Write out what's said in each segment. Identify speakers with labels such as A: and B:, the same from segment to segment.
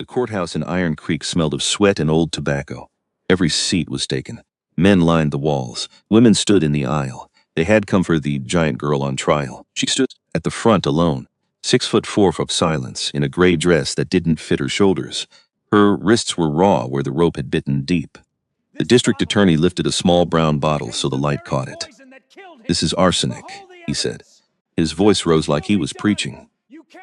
A: courthouse in Iron Creek smelled of sweat and old tobacco. Every seat was taken. Men lined the walls. Women stood in the aisle. They had come for the giant girl on trial. She stood at the front alone, 6'4" of silence, in a gray dress that didn't fit her shoulders. Her wrists were raw where the rope had bitten deep. The district attorney lifted a small brown bottle so the light caught it. "This is arsenic," he said. His voice rose like he was preaching.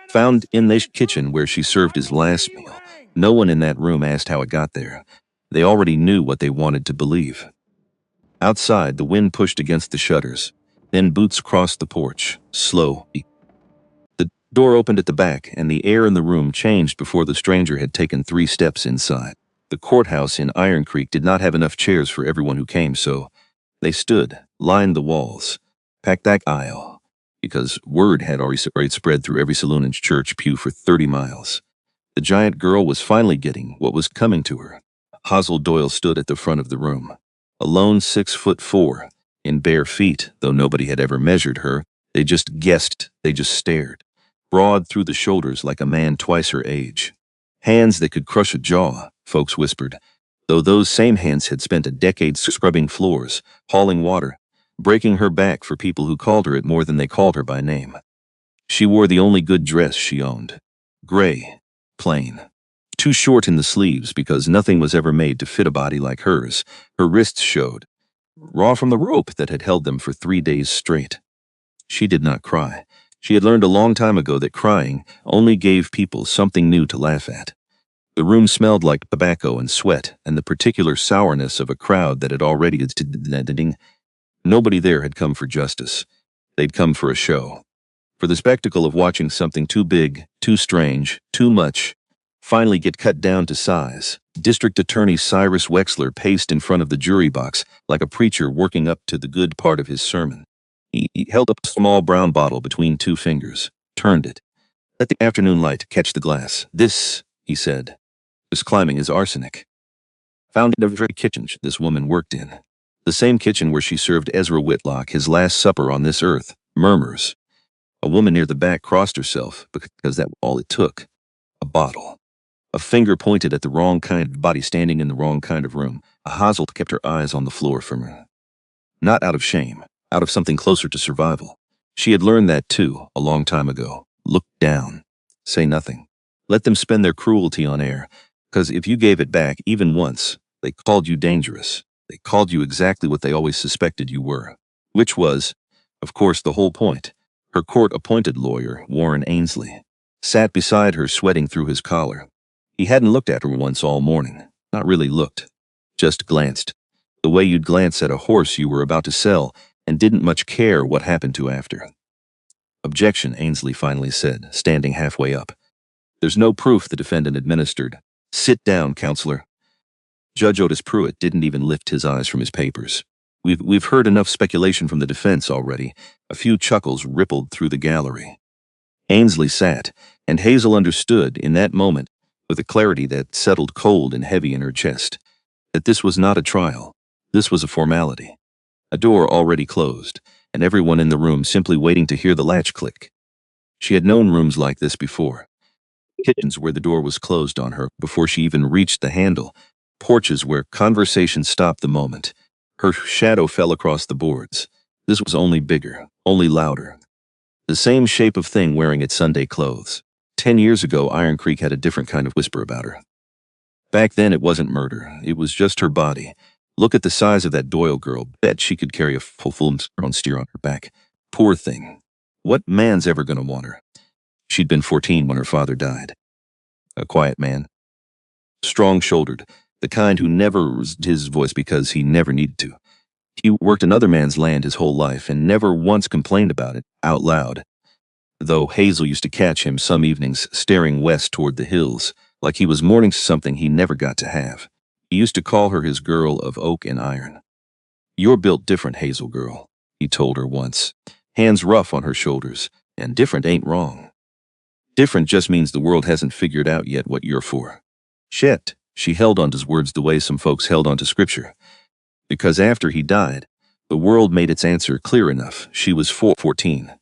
A: "Found in the kitchen where she served his last meal. No one in that room asked how it got there. They already knew what they wanted to believe." Outside, the wind pushed against the shutters. Then boots crossed the porch, slow. The door opened at the back, and the air in the room changed before the stranger had taken 3 steps inside. The courthouse in Iron Creek did not have enough chairs for everyone who came, so they stood, lined the walls, packed that aisle, because word had already spread through every saloon and church pew for 30 miles. The giant girl was finally getting what was coming to her. Hazel Doyle stood at the front of the room. A lone 6'4", in bare feet, though nobody had ever measured her. They just guessed, they just stared. Broad through the shoulders like a man twice her age. Hands that could crush a jaw, folks whispered, though those same hands had spent a decade scrubbing floors, hauling water, breaking her back for people who called her it more than they called her by name. She wore the only good dress she owned. Gray, plain. Too short in the sleeves because nothing was ever made to fit a body like hers. Her wrists showed, raw from the rope that had held them for 3 days straight. She did not cry. She had learned a long time ago that crying only gave people something new to laugh at. The room smelled like tobacco and sweat and the particular sourness of a crowd that had already ending. Nobody there had come for justice. They'd come for a show. For the spectacle of watching something too big, too strange, too much, finally get cut down to size. District Attorney Cyrus Wexler paced in front of the jury box like a preacher working up to the good part of his sermon. He held up a small brown bottle between 2 fingers, turned it. "Let the afternoon light catch the glass. This," he said, "this climbing is arsenic. Found in the very kitchen this woman worked in. The same kitchen where she served Ezra Whitlock his last supper on this earth." Murmurs. A woman near the back crossed herself because that was all it took. A bottle. A finger pointed at the wrong kind of body standing in the wrong kind of room. Hazel kept her eyes on the floor from her. Not out of shame, out of something closer to survival. She had learned that too, a long time ago. Look down. Say nothing. Let them spend their cruelty on air, because if you gave it back even once, they called you dangerous. They called you exactly what they always suspected you were. Which was, of course, the whole point. Her court-appointed lawyer, Warren Ainsley, sat beside her sweating through his collar. He hadn't looked at her once all morning. Not really looked. Just glanced. The way you'd glance at a horse you were about to sell and didn't much care what happened to after. "Objection," Ainsley finally said, standing halfway up. "There's no proof," the defendant administered. "Sit down, counselor." Judge Otis Pruitt didn't even lift his eyes from his papers. We've heard enough speculation from the defense already." A few chuckles rippled through the gallery. Ainsley sat, and Hazel understood in that moment, with a clarity that settled cold and heavy in her chest, that this was not a trial. This was a formality. A door already closed, and everyone in the room simply waiting to hear the latch click. She had known rooms like this before. Kitchens where the door was closed on her before she even reached the handle. Porches where conversation stopped the moment. Her shadow fell across the boards. This was only bigger, only louder. The same shape of thing wearing its Sunday clothes. 10 years ago, Iron Creek had a different kind of whisper about her. Back then, it wasn't murder. It was just her body. Look at the size of that Doyle girl. Bet she could carry a full-grown steer on her back. Poor thing. What man's ever gonna want her? She'd been 14 when her father died. A quiet man. Strong-shouldered. The kind who never raised his voice because he never needed to. He worked another man's land his whole life and never once complained about it, out loud. Though Hazel used to catch him some evenings staring west toward the hills, like he was mourning something he never got to have. He used to call her his girl of oak and iron. "You're built different, Hazel girl," he told her once. Hands rough on her shoulders, and different ain't wrong. Different just means the world hasn't figured out yet what you're for. Shit, she held onto his words the way some folks held onto scripture. Because after he died, the world made its answer clear enough. She was 14.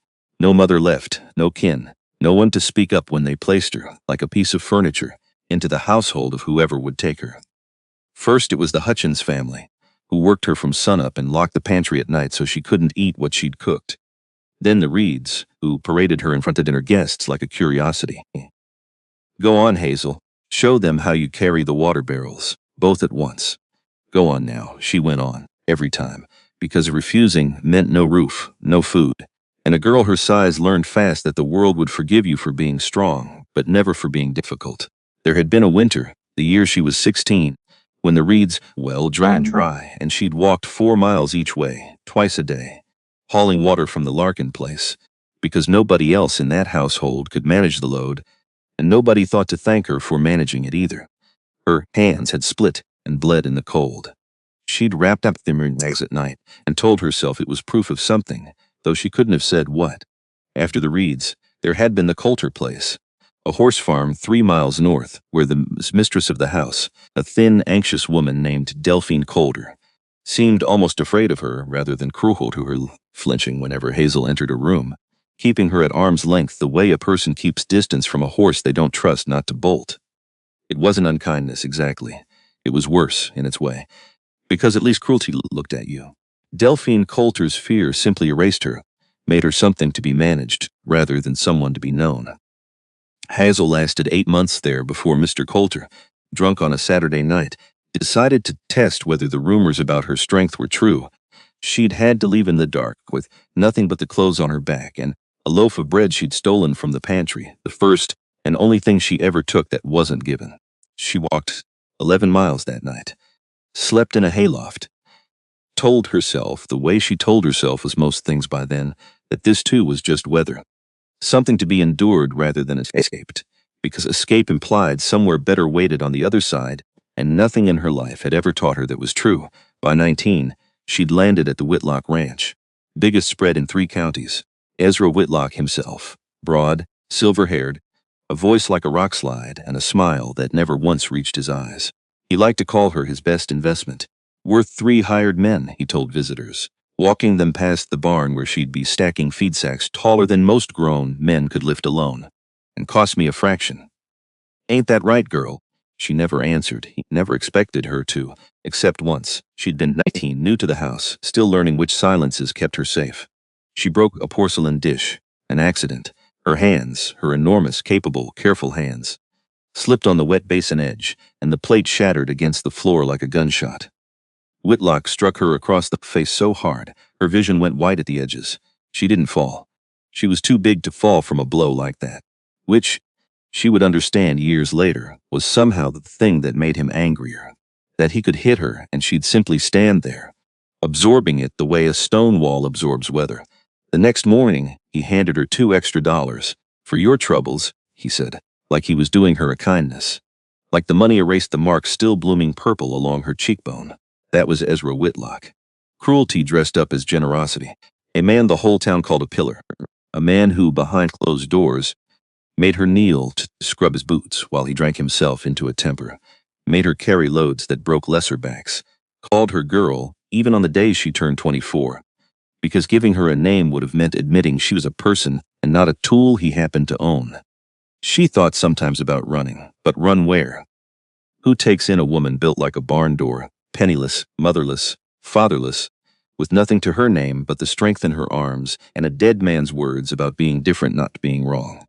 A: No mother left, no kin, no one to speak up when they placed her, like a piece of furniture, into the household of whoever would take her. First, it was the Hutchins family, who worked her from sunup and locked the pantry at night so she couldn't eat what she'd cooked. Then the Reeds, who paraded her in front of dinner guests like a curiosity. Go on, Hazel. Show them how you carry the water barrels, both at once. Go on now, she went on, every time, because refusing meant no roof, no food. And a girl her size learned fast that the world would forgive you for being strong, but never for being difficult. There had been a winter, the year she was 16, when the Reeds, dry, and she'd walked 4 miles each way, twice a day, hauling water from the Larkin place, because nobody else in that household could manage the load, and nobody thought to thank her for managing it either. Her hands had split and bled in the cold. She'd wrapped up them in rags at night and told herself it was proof of something, though she couldn't have said what. After the Reeds, there had been the Coulter place, a horse farm 3 miles north, where the mistress of the house, a thin, anxious woman named Delphine Coulter, seemed almost afraid of her rather than cruel to her, flinching whenever Hazel entered a room, keeping her at arm's length the way a person keeps distance from a horse they don't trust not to bolt. It wasn't unkindness exactly. It was worse in its way, because at least cruelty looked at you. Delphine Coulter's fear simply erased her, made her something to be managed rather than someone to be known. Hazel lasted 8 months there before Mr. Coulter, drunk on a Saturday night, decided to test whether the rumors about her strength were true. She'd had to leave in the dark with nothing but the clothes on her back and a loaf of bread she'd stolen from the pantry, the first and only thing she ever took that wasn't given. She walked 11 miles that night, slept in a hayloft, told herself, the way she told herself was most things by then, that this too was just weather. Something to be endured rather than escaped, because escape implied somewhere better waited on the other side, and nothing in her life had ever taught her that was true. By 19, she'd landed at the Whitlock Ranch, biggest spread in 3 counties. Ezra Whitlock himself, broad, silver-haired, a voice like a rock slide, and a smile that never once reached his eyes. He liked to call her his best investment. Worth 3 hired men, he told visitors, walking them past the barn where she'd be stacking feed sacks taller than most grown men could lift alone, and cost me a fraction. Ain't that right, girl? She never answered. He never expected her to, except once. She'd been 19, new to the house, still learning which silences kept her safe. She broke a porcelain dish, an accident. Her hands, her enormous, capable, careful hands, slipped on the wet basin edge, and the plate shattered against the floor like a gunshot. Whitlock struck her across the face so hard, her vision went white at the edges. She didn't fall. She was too big to fall from a blow like that, which, she would understand years later, was somehow the thing that made him angrier. That he could hit her and she'd simply stand there, absorbing it the way a stone wall absorbs weather. The next morning, he handed her $2 extra. For your troubles, he said, like he was doing her a kindness. Like the money erased the mark still blooming purple along her cheekbone. That was Ezra Whitlock. Cruelty dressed up as generosity. A man the whole town called a pillar. A man who, behind closed doors, made her kneel to scrub his boots while he drank himself into a temper. Made her carry loads that broke lesser backs. Called her girl, even on the day she turned 24. Because giving her a name would have meant admitting she was a person and not a tool he happened to own. She thought sometimes about running, but run where? Who takes in a woman built like a barn door, penniless, motherless, fatherless, with nothing to her name but the strength in her arms and a dead man's words about being different, not being wrong?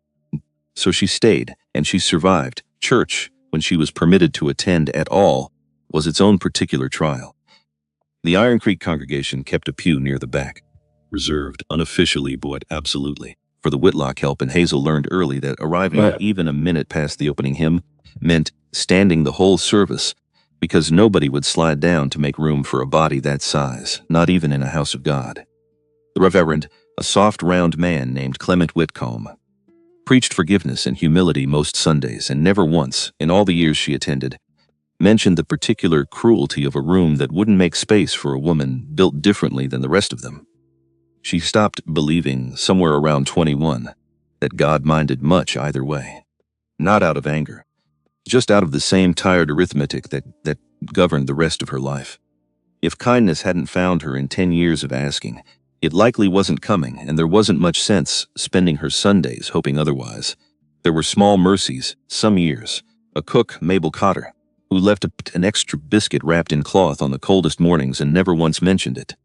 A: So she stayed, and she survived. Church, when she was permitted to attend at all, was its own particular trial. The Iron Creek congregation kept a pew near the back, reserved unofficially but absolutely for the Whitlock help, and Hazel learned early that arriving even a minute past the opening hymn meant standing the whole service, because nobody would slide down to make room for a body that size, not even in a house of God. The Reverend, a soft, round man named Clement Whitcomb, preached forgiveness and humility most Sundays, and never once, in all the years she attended, mentioned the particular cruelty of a room that wouldn't make space for a woman built differently than the rest of them. She stopped believing, somewhere around 21, that God minded much either way. Not out of anger, just out of the same tired arithmetic that governed the rest of her life. If kindness hadn't found her in 10 years of asking, it likely wasn't coming, and there wasn't much sense spending her Sundays hoping otherwise. There were small mercies, some years, A cook, Mabel Cotter, who left an extra biscuit wrapped in cloth on the coldest mornings and never once mentioned it.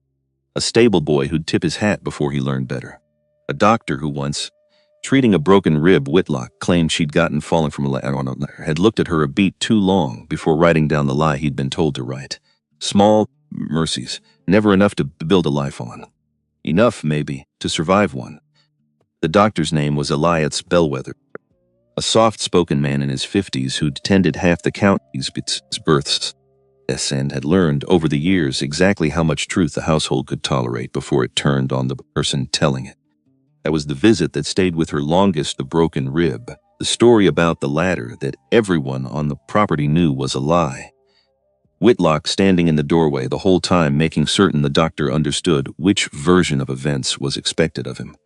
A: A stable boy who'd tip his hat before he learned better. A doctor who once, treating a broken rib Whitlock claimed she'd gotten falling from a ladder, had looked at her a beat too long before writing down the lie he'd been told to write. Small mercies, never enough to build a life on. Enough, maybe, to survive one. The doctor's name was Elias Bellwether, a soft-spoken man in his 50s who'd tended half the county's births and had learned over the years exactly how much truth the household could tolerate before it turned on the person telling it. That was the visit that stayed with her longest, the broken rib, the story about the ladder that everyone on the property knew was a lie. Whitlock standing in the doorway the whole time, making certain the doctor understood which version of events was expected of him.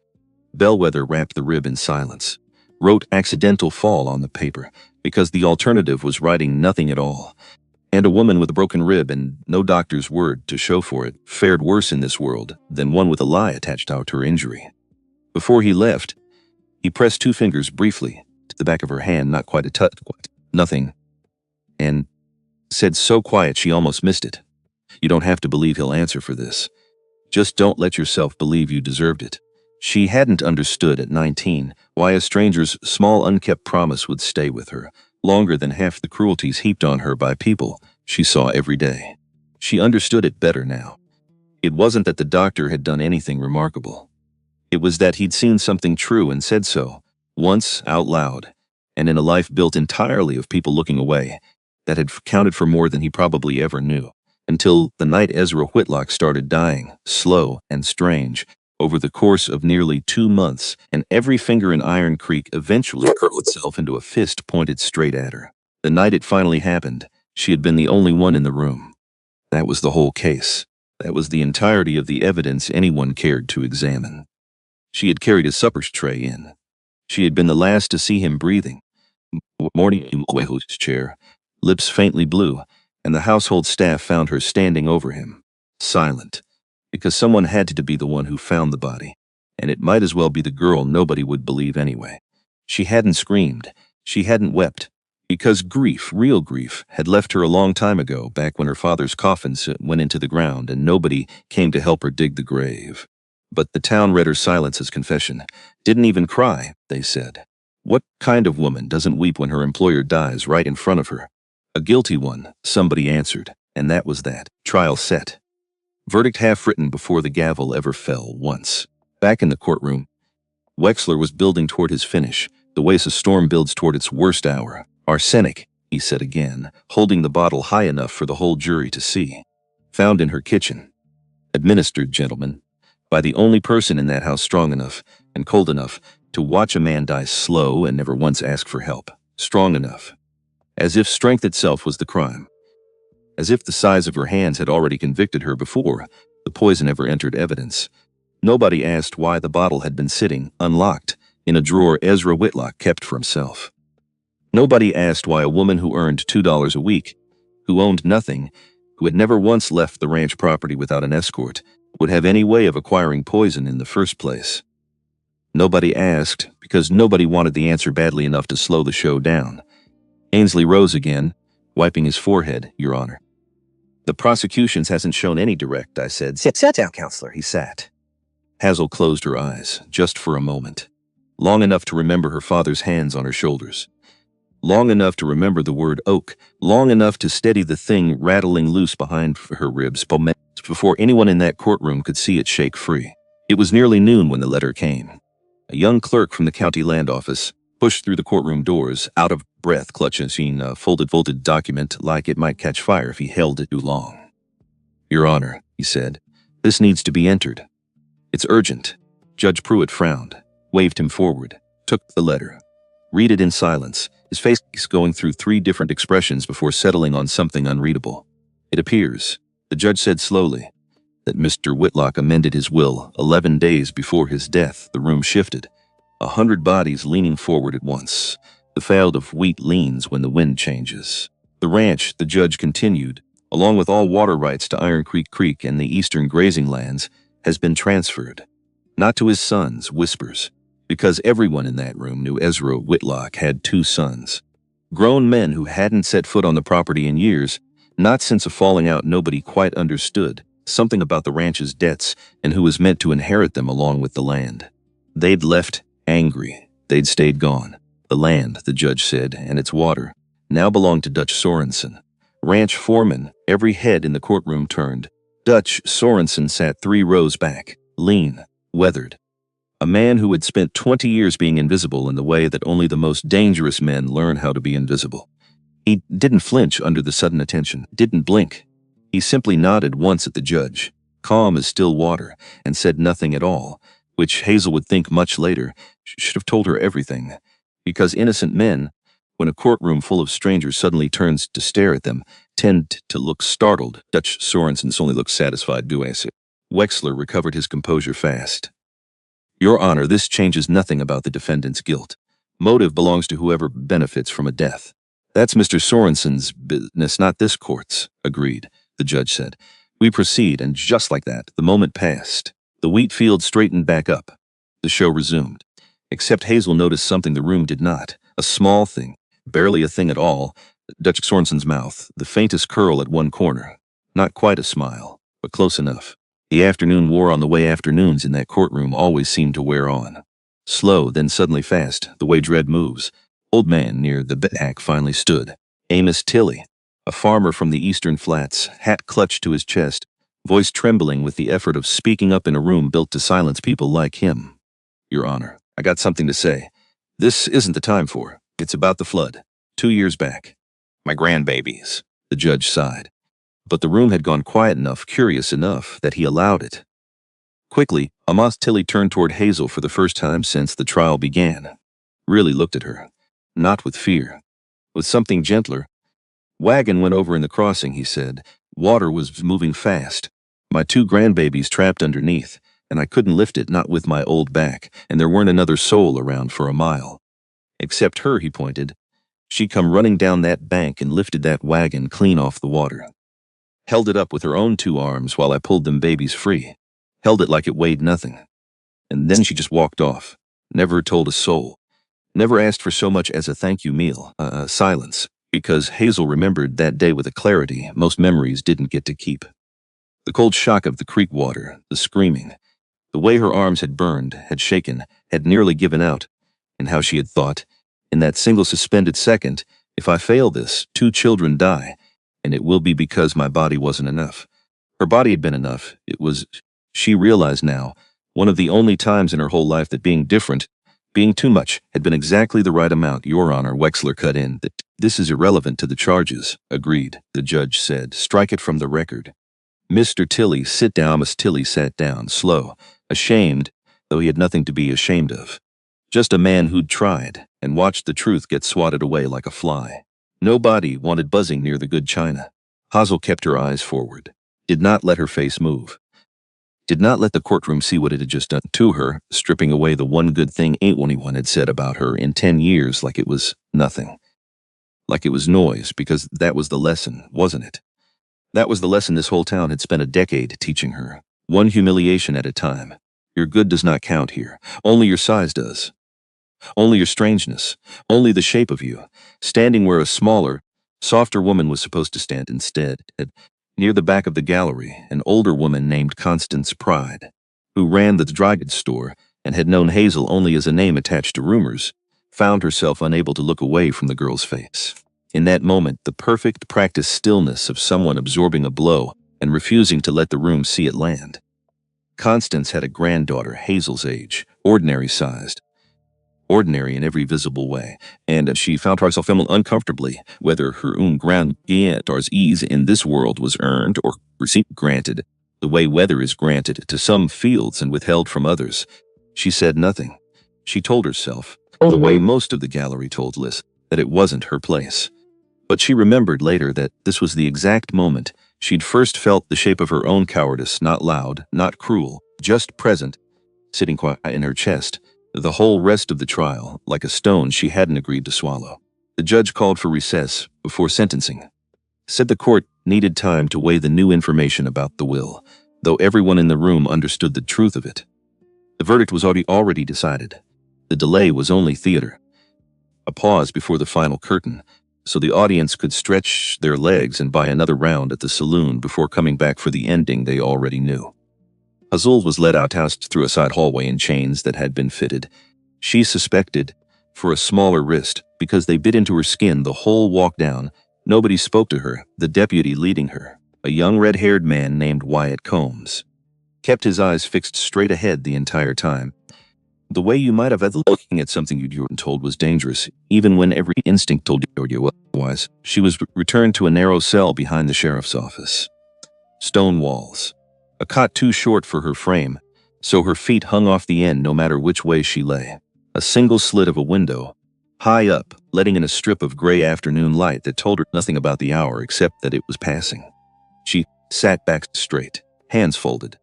A: Bellwether wrapped the rib in silence, wrote accidental fall on the paper, because the alternative was writing nothing at all. And a woman with a broken rib and no doctor's word to show for it fared worse in this world than one with a lie attached to her injury. Before he left, he pressed 2 fingers briefly to the back of her hand, not quite a touch, nothing, and said so quiet she almost missed it. "You don't have to believe he'll answer for this. Just don't let yourself believe you deserved it." She hadn't understood at 19 why a stranger's small unkept promise would stay with her longer than half the cruelties heaped on her by people she saw every day. She understood it better now. It wasn't that the doctor had done anything remarkable. It was that he'd seen something true and said so, once out loud, and in a life built entirely of people looking away, that had counted for more than he probably ever knew, until the night Ezra Whitlock started dying, slow and strange, over the course of nearly 2 months, and every finger in Iron Creek eventually curled itself into a fist pointed straight at her. The night it finally happened, she had been the only one in the room. That was the whole case. That was the entirety of the evidence anyone cared to examine. She had carried his supper tray in. She had been the last to see him breathing. Morning in Huejo's chair, lips faintly blue, and the household staff found her standing over him, silent, because someone had to be the one who found the body, and it might as well be the girl nobody would believe anyway. She hadn't screamed, she hadn't wept, because grief, real grief, had left her a long time ago, back when her father's coffin went into the ground and nobody came to help her dig the grave. But the town read her silence as confession. Didn't even cry, they said. What kind of woman doesn't weep when her employer dies right in front of her? A guilty one, somebody answered, and that was that. Trial set. Verdict half written before the gavel ever fell once. Back in the courtroom, Wexler was building toward his finish, the way a storm builds toward its worst hour. "Arsenic," he said again, holding the bottle high enough for the whole jury to see. "Found in her kitchen. Administered, gentlemen, by the only person in that house strong enough and cold enough to watch a man die slow and never once ask for help. Strong enough. As if strength itself was the crime. As if the size of her hands had already convicted her before the poison ever entered evidence. Nobody asked why the bottle had been sitting, unlocked, in a drawer Ezra Whitlock kept for himself. Nobody asked why a woman who earned $2 a week, who owned nothing, who had never once left the ranch property without an escort, would have any way of acquiring poison in the first place. Nobody asked because nobody wanted the answer badly enough to slow the show down. Ainsley rose again, wiping his forehead, "Your Honor." "The prosecution hasn't shown any direct," I said. Sit down, counselor." He sat. Hazel closed her eyes, just for a moment. Long enough to remember her father's hands on her shoulders. Long enough to remember the word oak. Long enough to steady the thing rattling loose behind her ribs before anyone in that courtroom could see it shake free. It was nearly noon when the letter came. A young clerk from the county land office pushed through the courtroom doors, out of breath, clutching a folded document like it might catch fire if he held it too long. "Your Honor," he said, "this needs to be entered. It's urgent." Judge Pruitt frowned, waved him forward, took the letter. Read it in silence, his face going through 3 different expressions before settling on something unreadable. "It appears," the judge said slowly, "that Mr. Whitlock amended his will 11 days before his death." The room shifted, 100 bodies leaning forward at once. The field of wheat leans when the wind changes. "The ranch," the judge continued, "along with all water rights to Iron Creek and the eastern grazing lands, has been transferred. Not to his sons, whispers, because everyone in that room knew Ezra Whitlock had 2 sons, Grown men who hadn't set foot on the property in years, not since a falling out nobody quite understood, something about the ranch's debts and who was meant to inherit them along with the land. They'd left angry. They'd stayed gone. The land, the judge said, and its water, now belonged to Dutch Sorensen. Ranch foreman, every head in the courtroom turned. Dutch Sorensen sat 3 rows back, lean, weathered. A man who had spent 20 years being invisible in the way that only the most dangerous men learn how to be invisible. He didn't flinch under the sudden attention, didn't blink. He simply nodded once at the judge, calm as still water, and said nothing at all, which Hazel would think much later should have told her everything. Because innocent men, when a courtroom full of strangers suddenly turns to stare at them, tend to look startled. Dutch Sorensen only looked satisfied, Duase. Wexler recovered his composure fast. Your Honor, this changes nothing about the defendant's guilt. Motive belongs to whoever benefits from a death. That's Mr. Sorensen's business, not this court's. Agreed, the judge said. We proceed, and just like that, the moment passed. The wheat field straightened back up. The show resumed. Except Hazel noticed something the room did not. A small thing, barely a thing at all. Dutch Sorensen's mouth, the faintest curl at one corner. Not quite a smile, but close enough. The afternoon wore on the way afternoons in that courtroom always seemed to wear on. Slow, then suddenly fast, the way dread moves. Old man near the back finally stood. Amos Tilley, a farmer from the eastern flats, hat clutched to his chest, voice trembling with the effort of speaking up in a room built to silence people like him. Your Honor, I got something to say. This isn't the time for. It's about the flood. 2 years back. My grandbabies, the judge sighed. But the room had gone quiet enough, curious enough, that he allowed it. Quickly, Amos Tilley turned toward Hazel for the first time since the trial began. Really looked at her. Not with fear. With something gentler. Wagon went over in the crossing, he said. Water was moving fast. My 2 grandbabies trapped underneath, and I couldn't lift it, not with my old back, and there weren't another soul around for a mile. Except her, he pointed. She come running down that bank and lifted that wagon clean off the water. Held it up with her own 2 arms while I pulled them babies free. Held it like it weighed nothing. And then she just walked off. Never told a soul. Never asked for so much as a thank you meal. Silence. Because Hazel remembered that day with a clarity most memories didn't get to keep. The cold shock of the creek water, the screaming, the way her arms had burned, had shaken, had nearly given out, and how she had thought, in that single suspended second, if I fail this, 2 children die, and it will be because my body wasn't enough. Her body had been enough. It was, she realized now, one of the only times in her whole life that being different, being too much, had been exactly the right amount. Your Honor, Wexler cut in. That this is irrelevant to the charges. Agreed, the judge said. Strike it from the record. Mr. Tilley, sit down. Miss Tilley sat down, slow, ashamed, though he had nothing to be ashamed of. Just a man who'd tried, and watched the truth get swatted away like a fly. Nobody wanted buzzing near the good china. Hazel kept her eyes forward, did not let her face move. Did not let the courtroom see what it had just done to her, stripping away the one good thing anyone had said about her in 10 years like it was nothing. Like it was noise, because that was the lesson, wasn't it? That was the lesson this whole town had spent a decade teaching her. One humiliation at a time. Your good does not count here. Only your size does. Only your strangeness. Only the shape of you. Standing where a smaller, softer woman was supposed to stand instead. Near the back of the gallery, an older woman named Constance Pride, who ran the dry goods store and had known Hazel only as a name attached to rumors, found herself unable to look away from the girl's face. In that moment, the perfect practiced stillness of someone absorbing a blow and refusing to let the room see it land. Constance had a granddaughter Hazel's age, ordinary-sized. Ordinary in every visible way, and she found herself uncomfortably, whether her own granddaughter's ease in this world was earned or received granted, the way weather is granted to some fields and withheld from others. She said nothing. She told herself, the way most of the gallery told Liz, that it wasn't her place. But she remembered later that this was the exact moment she'd first felt the shape of her own cowardice, not loud, not cruel, just present, sitting quiet in her chest. The whole rest of the trial, like a stone she hadn't agreed to swallow. The judge called for recess before sentencing. Said the court needed time to weigh the new information about the will, though everyone in the room understood the truth of it. The verdict was already decided. The delay was only theater. A pause before the final curtain. so the audience could stretch their legs and buy another round at the saloon before coming back for the ending they already knew. Hazel was led outhoused through a side hallway in chains that had been fitted. She suspected for a smaller wrist because they bit into her skin the whole walk down. Nobody spoke to her, the deputy leading her, a young red-haired man named Wyatt Combs, kept his eyes fixed straight ahead the entire time. The way you might have had looking at something you'd been told was dangerous, even when every instinct told you otherwise. She was returned to a narrow cell behind the sheriff's office. Stone walls. A cot too short for her frame, so her feet hung off the end no matter which way she lay. A single slit of a window, high up, letting in a strip of gray afternoon light that told her nothing about the hour except that it was passing. She sat back straight, hands folded,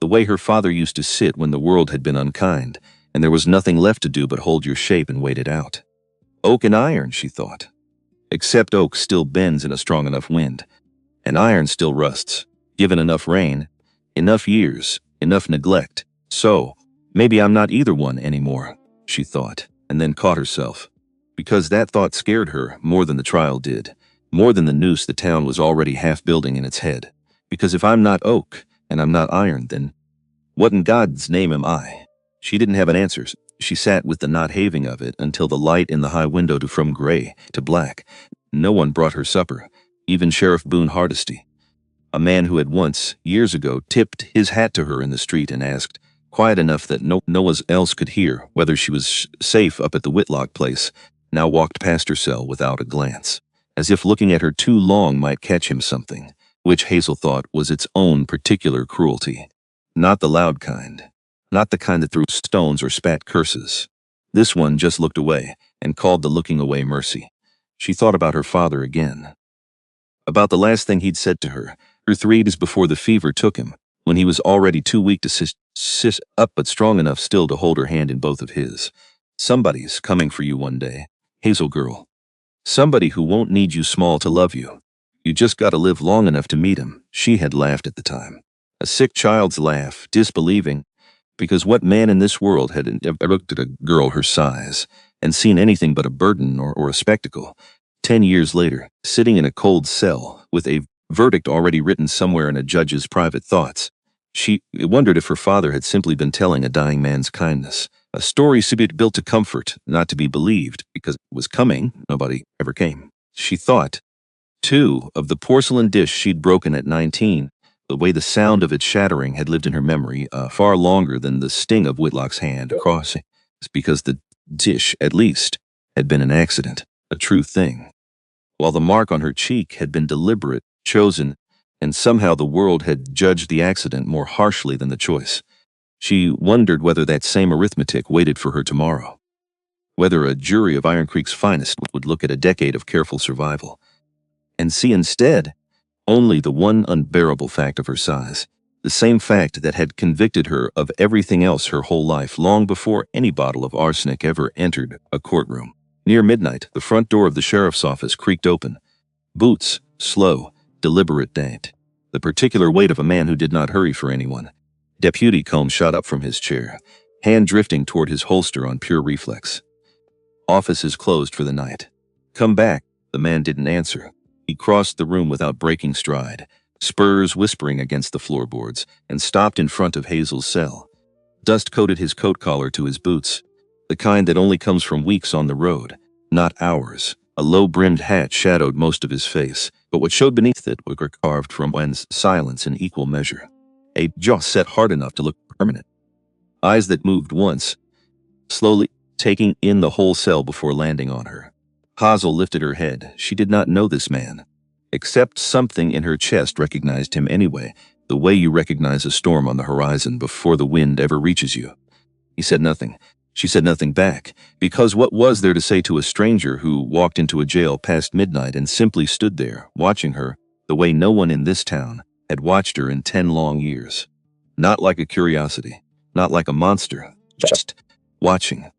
A: the way her father used to sit when the world had been unkind, and there was nothing left to do but hold your shape and wait it out. Oak and iron, she thought. Except oak still bends in a strong enough wind, and iron still rusts, given enough rain, enough years, enough neglect. So, maybe I'm not either one anymore, she thought, and then caught herself. Because that thought scared her more than the trial did, more than the noose the town was already half building in its head. Because if I'm not oak, and I'm not iron, then what in God's name am I? She didn't have an answer. She sat with the not having of it until the light in the high window from gray to black. No one brought her supper, even Sheriff Boone Hardesty, a man who had once, years ago, tipped his hat to her in the street and asked, quiet enough that no one else could hear, whether she was safe up at the Whitlock place, now walked past her cell without a glance, as if looking at her too long might catch him something, which Hazel thought was its own particular cruelty. Not the loud kind. Not the kind that threw stones or spat curses. This one just looked away and called the looking away mercy. She thought about her father again. About the last thing he'd said to her 3 days before the fever took him, when he was already too weak to sit up but strong enough still to hold her hand in both of his. Somebody's coming for you one day, Hazel girl. Somebody who won't need you small to love you. You just gotta live long enough to meet him. She had laughed at the time. A sick child's laugh, disbelieving, because what man in this world had ever looked at a girl her size and seen anything but a burden or a spectacle? 10 years later, sitting in a cold cell with a verdict already written somewhere in a judge's private thoughts, she wondered if her father had simply been telling a dying man's kindness, a story built to comfort, not to be believed, because it was coming, nobody ever came. She thought, too, of the porcelain dish she'd broken at 19, the way the sound of its shattering had lived in her memory far longer than the sting of Whitlock's hand across it, because the dish, at least, had been an accident, a true thing, while the mark on her cheek had been deliberate, chosen, and somehow the world had judged the accident more harshly than the choice. She wondered whether that same arithmetic waited for her tomorrow, whether a jury of Iron Creek's finest would look at a decade of careful survival and see instead only the one unbearable fact of her size, the same fact that had convicted her of everything else her whole life long before any bottle of arsenic ever entered a courtroom. Near midnight, the front door of the sheriff's office creaked open. Boots, slow, deliberate date. The particular weight of a man who did not hurry for anyone. Deputy Combs shot up from his chair, hand drifting toward his holster on pure reflex. Office is closed for the night. Come back. The man didn't answer. He crossed the room without breaking stride, spurs whispering against the floorboards, and stopped in front of Hazel's cell. Dust coated his coat collar to his boots, the kind that only comes from weeks on the road, not hours. A low-brimmed hat shadowed most of his face, but what showed beneath it were carved from one's silence in equal measure. A jaw set hard enough to look permanent. Eyes that moved once, slowly taking in the whole cell before landing on her. Hazel lifted her head. She did not know this man, except something in her chest recognized him anyway, the way you recognize a storm on the horizon before the wind ever reaches you. He said nothing. She said nothing back, because what was there to say to a stranger who walked into a jail past midnight and simply stood there, watching her, the way no one in this town had watched her in 10 long years? Not like a curiosity, not like a monster, just watching.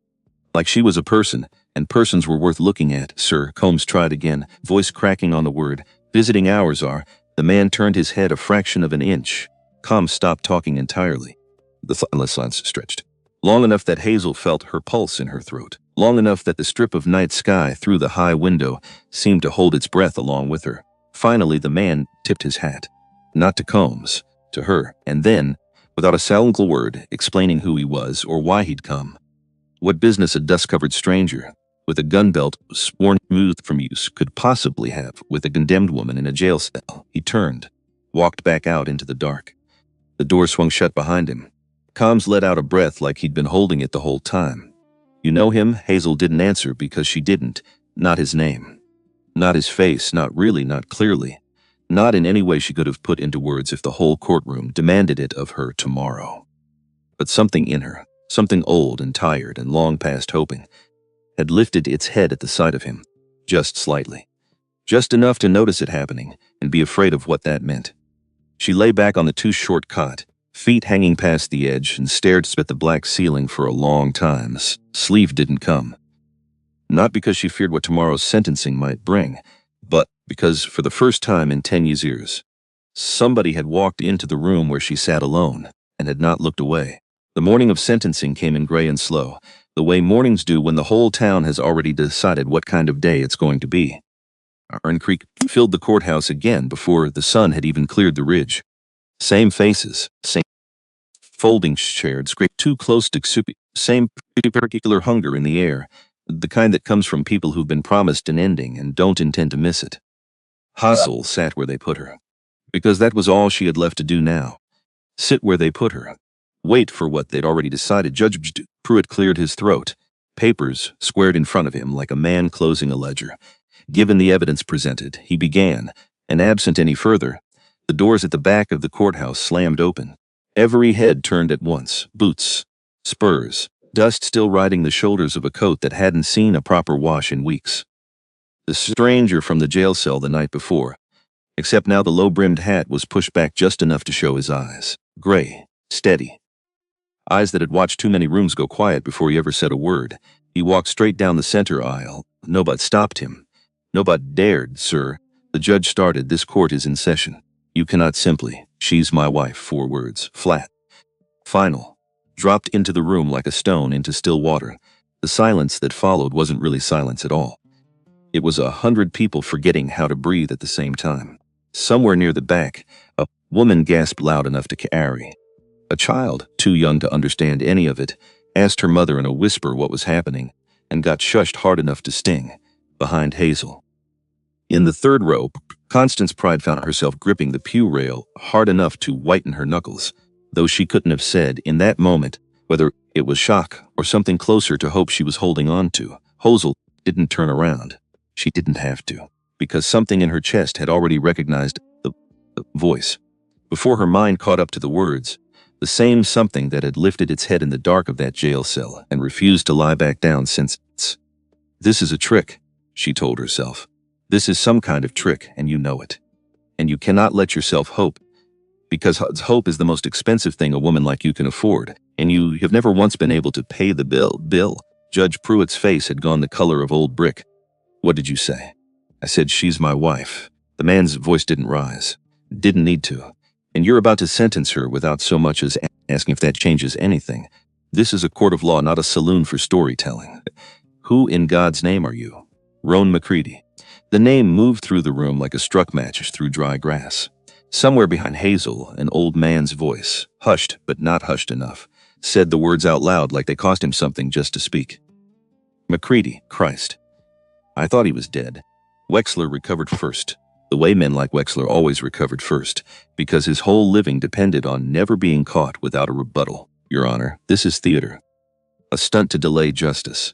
A: Like she was a person, and persons were worth looking at, sir. Combs tried again, voice cracking on the word. Visiting hours are. The man turned his head a fraction of an inch. Combs stopped talking entirely. The thoughtless silence stretched long enough that Hazel felt her pulse in her throat. long enough that the strip of night sky through the high window seemed to hold its breath along with her. Finally, the man tipped his hat. Not to Combs, to her, and then, without a single word, explaining who he was or why he'd come. What business a dust-covered stranger, with a gun belt sworn smooth from use, could possibly have with a condemned woman in a jail cell. He turned, walked back out into the dark. The door swung shut behind him. Combs let out a breath like he'd been holding it the whole time. "You know him?" Hazel didn't answer because she didn't. Not his name. Not his face, not really, not clearly. Not in any way she could have put into words if the whole courtroom demanded it of her tomorrow. But something in her, something old and tired and long past hoping, had lifted its head at the sight of him, just slightly. Just enough to notice it happening and be afraid of what that meant. She lay back on the too-short cot, feet hanging past the edge, and stared at the black ceiling for a long time. Sleep didn't come. Not because she feared what tomorrow's sentencing might bring, but because, for the first time in 10 years, somebody had walked into the room where she sat alone and had not looked away. The morning of sentencing came in gray and slow, the way mornings do when the whole town has already decided what kind of day it's going to be. Iron Creek filled the courthouse again before the sun had even cleared the ridge. Same faces, same folding chairs scraped too close to same particular hunger in the air, the kind that comes from people who've been promised an ending and don't intend to miss it. Hazel sat where they put her, because that was all she had left to do now. Sit where they put her. Wait for what they'd already decided. Judge Pruitt cleared his throat, papers squared in front of him like a man closing a ledger. Given the evidence presented, he began, and absent any further, the doors at the back of the courthouse slammed open. Every head turned at once, boots, spurs, dust still riding the shoulders of a coat that hadn't seen a proper wash in weeks. The stranger from the jail cell the night before, except now the low-brimmed hat was pushed back just enough to show his eyes. Gray, steady. Eyes that had watched too many rooms go quiet before he ever said a word. He walked straight down the center aisle. Nobody stopped him. Nobody dared, "Sir." The judge started. "This court is in session. You cannot simply, 'She's my wife,' 4 words, flat. Final. Dropped into the room like a stone into still water. The silence that followed wasn't really silence at all. It was 100 people forgetting how to breathe at the same time. Somewhere near the back, a woman gasped loud enough to carry. A child, too young to understand any of it, asked her mother in a whisper what was happening, and got shushed hard enough to sting, behind Hazel. In the third row, Constance Pride found herself gripping the pew rail hard enough to whiten her knuckles, though she couldn't have said, in that moment, whether it was shock or something closer to hope she was holding on to. Hazel didn't turn around. She didn't have to, because something in her chest had already recognized the voice. Before her mind caught up to the words, the same something that had lifted its head in the dark of that jail cell and refused to lie back down since. "This is a trick," she told herself. "This is some kind of trick, and you know it. And you cannot let yourself hope, because hope is the most expensive thing a woman like you can afford, and you have never once been able to pay the bill." Judge Pruitt's face had gone the color of old brick. "What did you say?" "I said she's my wife." The man's voice didn't rise. "Didn't need to. And you're about to sentence her without so much as asking if that changes anything. This is a court of law, not a saloon for storytelling. Who in God's name are you?" "Roan McCready." The name moved through the room like a struck match through dry grass. Somewhere behind Hazel, an old man's voice, hushed but not hushed enough, said the words out loud like they cost him something just to speak. "McCready, Christ. I thought he was dead. Wexler recovered first, the way men like Wexler always recovered first, because his whole living depended on never being caught without a rebuttal. Your Honor, this is theater. A stunt to delay justice.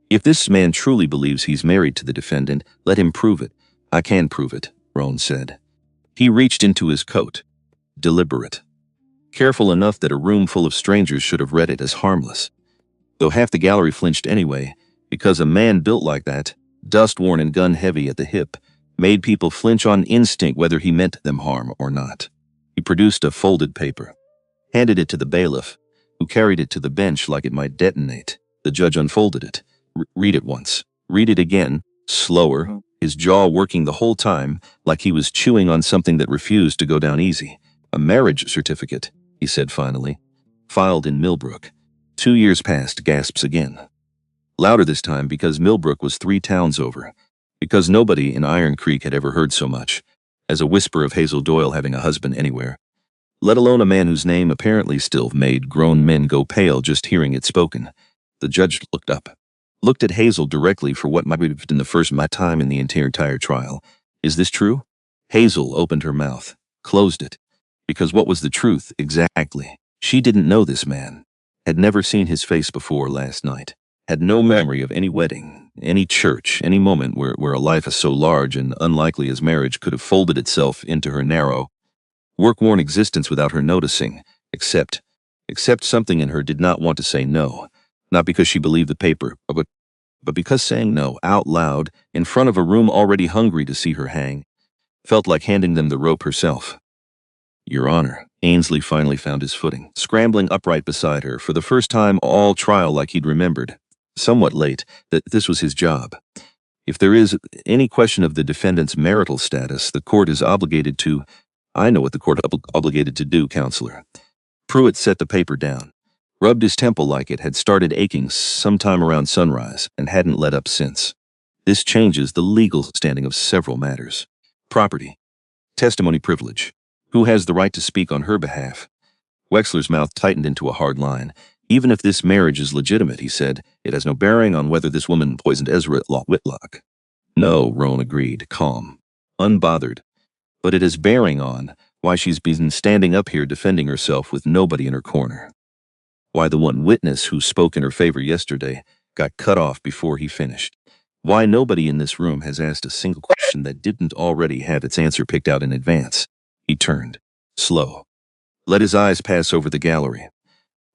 A: If this man truly believes he's married to the defendant, let him prove it." "I can prove it," Roan said. He reached into his coat. Deliberate. Careful enough that a room full of strangers should have read it as harmless. Though half the gallery flinched anyway, because a man built like that, dust-worn and gun-heavy at the hip, made people flinch on instinct whether he meant them harm or not. He produced a folded paper, handed it to the bailiff, who carried it to the bench like it might detonate. The judge unfolded it. "Read it once. Read it again, slower, his jaw working the whole time like he was chewing on something that refused to go down easy. "A marriage certificate," he said finally. "Filed in Millbrook. 2 years past," gasps again. Louder this time because Millbrook was 3 towns over. Because nobody in Iron Creek had ever heard so much as a whisper of Hazel Doyle having a husband anywhere, let alone a man whose name apparently still made grown men go pale just hearing it spoken. The judge looked up, looked at Hazel directly for what might have been the first time in the entire trial. Is this true? Hazel opened her mouth, closed it. Because what was the truth, exactly? She didn't know this man, had never seen his face before last night, had no memory of any wedding, any church, any moment where a life as so large and unlikely as marriage could have folded itself into her narrow, work-worn existence without her noticing, except something in her did not want to say no, not because she believed the paper, but because saying no out loud, in front of a room already hungry to see her hang, felt like handing them the rope herself. Your Honor, Ainsley finally found his footing, scrambling upright beside her, for the first time all trial like he'd remembered, somewhat late, that this was his job. If there is any question of the defendant's marital status, the court is obligated to— I know what the court obligated to do, Counselor. Pruitt set the paper down, rubbed his temple like it had started aching sometime around sunrise and hadn't let up since. This changes the legal standing of several matters. Property, testimony privilege. Who has the right to speak on her behalf? Wexler's mouth tightened into a hard line. Even if this marriage is legitimate, he said, it has no bearing on whether this woman poisoned Ezra Whitlock. No, Roan agreed, calm, unbothered. But it has bearing on why she's been standing up here defending herself with nobody in her corner. Why the one witness who spoke in her favor yesterday got cut off before he finished. Why nobody in this room has asked a single question that didn't already have its answer picked out in advance. He turned, slow, let his eyes pass over the gallery,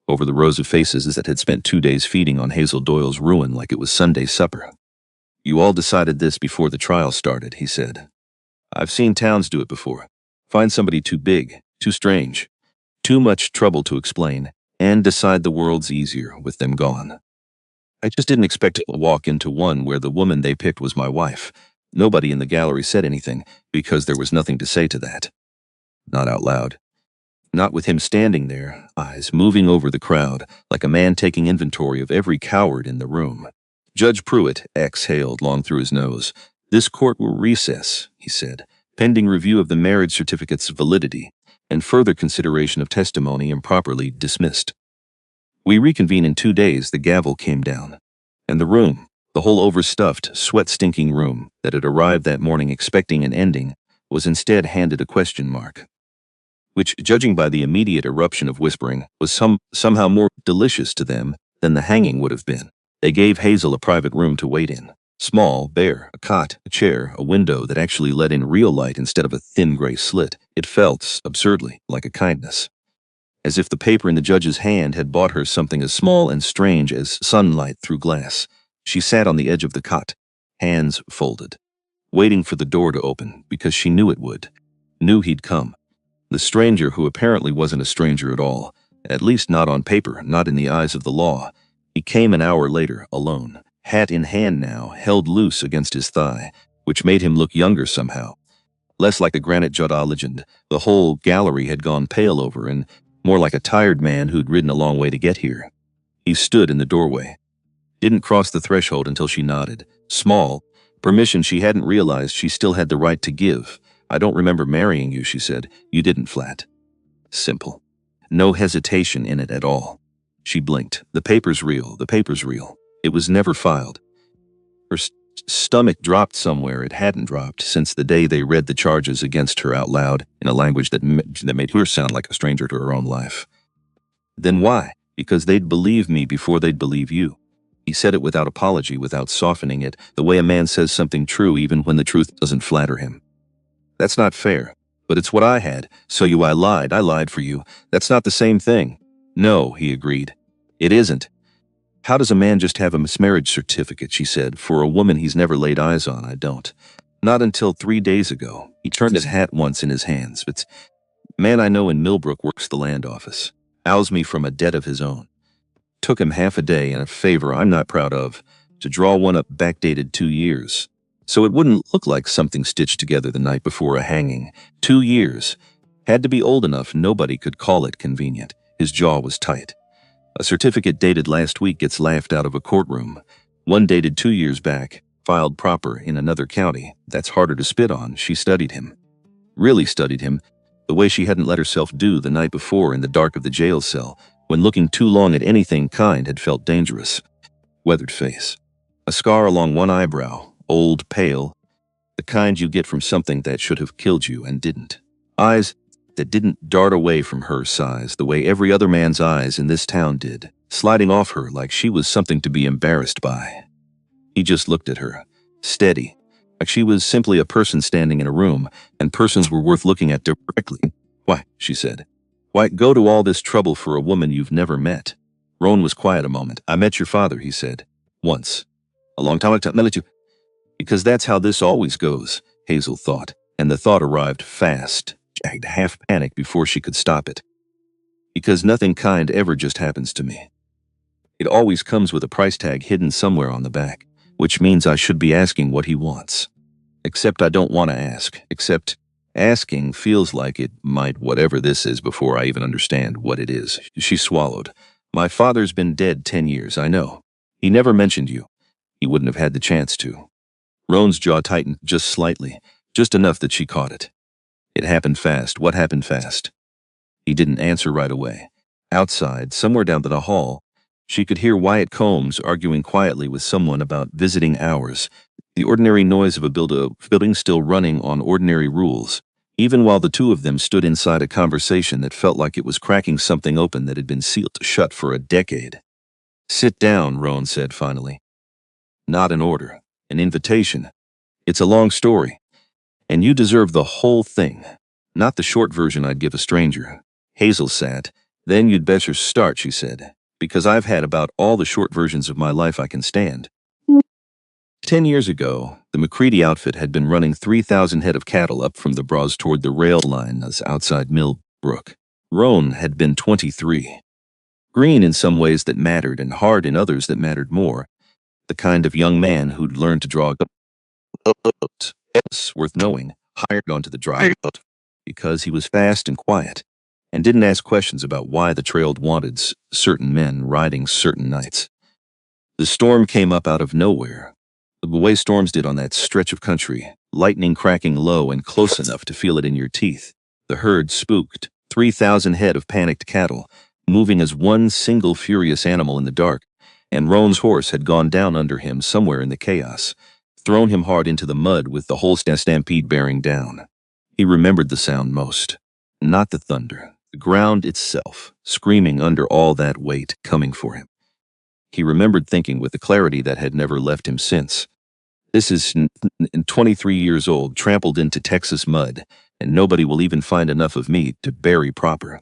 A: over the rows of faces that had spent 2 days feeding on Hazel Doyle's ruin like it was Sunday supper. You all decided this before the trial started, he said. I've seen towns do it before. Find somebody too big, too strange, too much trouble to explain, and decide the world's easier with them gone. I just didn't expect to walk into one where the woman they picked was my wife. Nobody in the gallery said anything because there was nothing to say to that. Not out loud. Not with him standing there, eyes moving over the crowd, like a man taking inventory of every coward in the room. Judge Pruitt exhaled long through his nose. This court will recess, he said, pending review of the marriage certificate's validity and further consideration of testimony improperly dismissed. We reconvene in 2 days. The gavel came down, and the room, the whole overstuffed, sweat-stinking room that had arrived that morning expecting an ending, was instead handed a question mark, which, judging by the immediate eruption of whispering, was somehow more delicious to them than the hanging would have been. They gave Hazel a private room to wait in. Small, bare, a cot, a chair, a window that actually let in real light instead of a thin gray slit. It felt, absurdly, like a kindness. As if the paper in the judge's hand had bought her something as small and strange as sunlight through glass. She sat on the edge of the cot, hands folded, waiting for the door to open because she knew it would. Knew he'd come. The stranger who apparently wasn't a stranger at all, at least not on paper, not in the eyes of the law. He came an hour later, alone, hat in hand now, held loose against his thigh, which made him look younger somehow. Less like a granite Jada legend the whole gallery had gone pale over, and more like a tired man who'd ridden a long way to get here. He stood in the doorway. Didn't cross the threshold until she nodded. Small, permission she hadn't realized she still had the right to give. I don't remember marrying you, she said. You didn't, flat. Simple. No hesitation in it at all. She blinked. The paper's real. The paper's real. It was never filed. Her stomach dropped somewhere it hadn't dropped since the day they read the charges against her out loud in a language that made her sound like a stranger to her own life. Then why? Because they'd believe me before they'd believe you. He said it without apology, without softening it, the way a man says something true even when the truth doesn't flatter him. That's not fair, but it's what I had, so I lied for you. That's not the same thing. No, he agreed. It isn't. How does a man just have a marriage certificate, she said, for a woman he's never laid eyes on? I don't. Not until 3 days ago. He turned his hat once in his hands. But man I know in Millbrook works the land office. Owes me from a debt of his own. Took him half a day and a favor I'm not proud of, to draw one up backdated 2 years. So it wouldn't look like something stitched together the night before a hanging. 2 years. Had to be old enough nobody could call it convenient. His jaw was tight. A certificate dated last week gets laughed out of a courtroom. One dated 2 years back, filed proper in another county. That's harder to spit on. She studied him. Really studied him, the way she hadn't let herself do the night before in the dark of the jail cell, when looking too long at anything kind had felt dangerous. Weathered face. A scar along one eyebrow, old, pale, the kind you get from something that should have killed you and didn't. Eyes that didn't dart away from her size the way every other man's eyes in this town did, sliding off her like she was something to be embarrassed by. He just looked at her, steady, like she was simply a person standing in a room, and persons were worth looking at directly. "Why," she said. "Why go to all this trouble for a woman you've never met?" Roan was quiet a moment. "I met your father," he said. "Once. A long time ago, I met you." Because that's how this always goes, Hazel thought, and the thought arrived fast, jagged, half panic before she could stop it. Because nothing kind ever just happens to me. It always comes with a price tag hidden somewhere on the back, which means I should be asking what he wants. Except I don't want to ask, except asking feels like it might whatever this is before I even understand what it is. She swallowed. "My father's been dead 10 years, I know. He never mentioned you. He wouldn't have had the chance to." Roan's jaw tightened just slightly, just enough that she caught it. "It happened fast." "What happened fast?" He didn't answer right away. Outside, somewhere down the hall, she could hear Wyatt Combs arguing quietly with someone about visiting hours, the ordinary noise of a building still running on ordinary rules, even while the two of them stood inside a conversation that felt like it was cracking something open that had been sealed shut for a decade. "Sit down," Roan said finally. "Not an order. An invitation. It's a long story, and you deserve the whole thing, not the short version I'd give a stranger." Hazel sat. "Then you'd better start," she said, "because I've had about all the short versions of my life I can stand." 10 years ago, the McCready outfit had been running 3,000 head of cattle up from the Bras toward the rail line outside Millbrook. Roan had been 23. Green in some ways that mattered and hard in others that mattered more. The kind of young man who'd learned to draw a boat, worth knowing, hired onto the dry boat, because he was fast and quiet, and didn't ask questions about why the trail wanted certain men riding certain nights. The storm came up out of nowhere, the way storms did on that stretch of country, lightning cracking low and close enough to feel it in your teeth. The herd spooked, 3,000 head of panicked cattle, moving as one single furious animal in the dark, and Roan's horse had gone down under him somewhere in the chaos, thrown him hard into the mud with the whole stampede bearing down. He remembered the sound most. Not the thunder, the ground itself, screaming under all that weight coming for him. He remembered thinking with a clarity that had never left him since. "This is 23 years old, trampled into Texas mud, and nobody will even find enough of me to bury proper."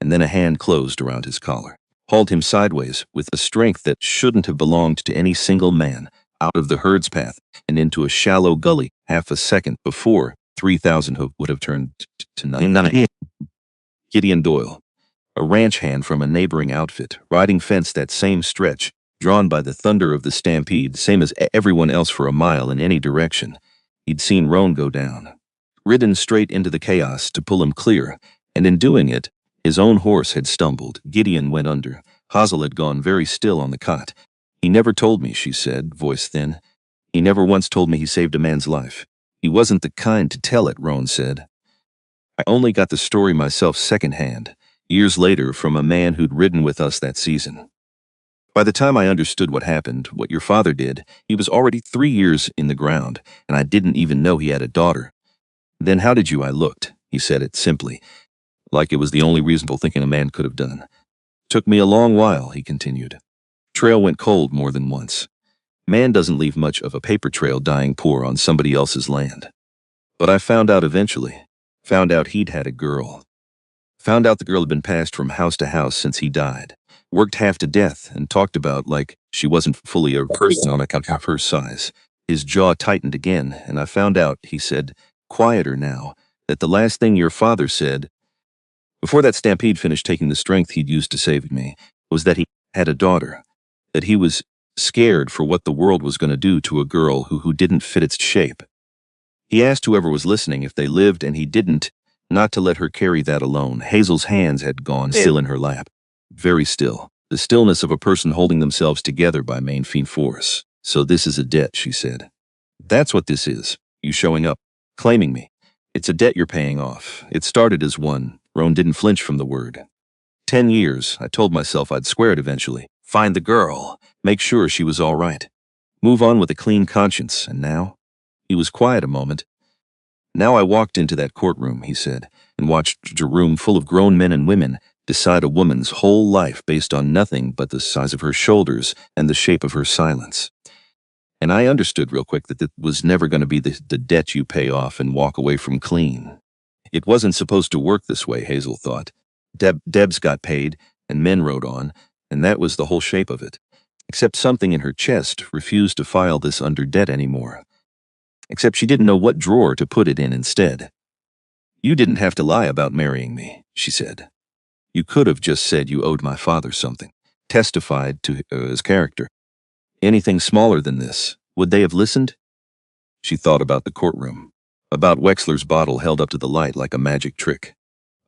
A: And then a hand closed around his collar, hauled him sideways with a strength that shouldn't have belonged to any single man, out of the herd's path and into a shallow gully half a second before 3,000 would have turned to 9. Gideon Doyle, a ranch hand from a neighboring outfit, riding fence that same stretch, drawn by the thunder of the stampede, same as everyone else for a mile in any direction. He'd seen Roan go down, ridden straight into the chaos to pull him clear, and in doing it, his own horse had stumbled. Gideon went under. Hazel had gone very still on the cot. "He never told me," she said, voice thin. "He never once told me he saved a man's life. He wasn't the kind to tell it," Roan said. "I only got the story myself secondhand, years later from a man who'd ridden with us that season. By the time I understood what happened, what your father did, he was already 3 years in the ground, and I didn't even know he had a daughter. Then how did you?" "I looked." He said it simply, like it was the only reasonable thing a man could have done. "Took me a long while," he continued. "Trail went cold more than once. Man doesn't leave much of a paper trail dying poor on somebody else's land. But I found out eventually. Found out he'd had a girl. Found out the girl had been passed from house to house since he died. Worked half to death and talked about like she wasn't fully a person on account of her size." His jaw tightened again, "And I found out," he said, quieter now, "that the last thing your father said, before that stampede finished taking the strength he'd used to save me, was that he had a daughter, that he was scared for what the world was going to do to a girl who didn't fit its shape. He asked whoever was listening if they lived, and he didn't, not to let her carry that alone." Hazel's hands had gone still in her lap. Very still. The stillness of a person holding themselves together by main force. So this is a debt, she said. That's what this is. You showing up, claiming me. It's a debt you're paying off. It started as one. Roan didn't flinch from the word. 10 years, I told myself I'd square it eventually. Find the girl. Make sure she was all right. Move on with a clean conscience, and now? He was quiet a moment. Now I walked into that courtroom, he said, and watched a room full of grown men and women decide a woman's whole life based on nothing but the size of her shoulders and the shape of her silence. And I understood real quick that it was never going to be the debt you pay off and walk away from clean. It wasn't supposed to work this way, Hazel thought. Debs got paid, and men rode on, and that was the whole shape of it. Except something in her chest refused to file this under debt anymore. Except she didn't know what drawer to put it in instead. You didn't have to lie about marrying me, she said. You could have just said you owed my father something, testified to his character. Anything smaller than this, would they have listened? She thought about the courtroom, about Wexler's bottle held up to the light like a magic trick,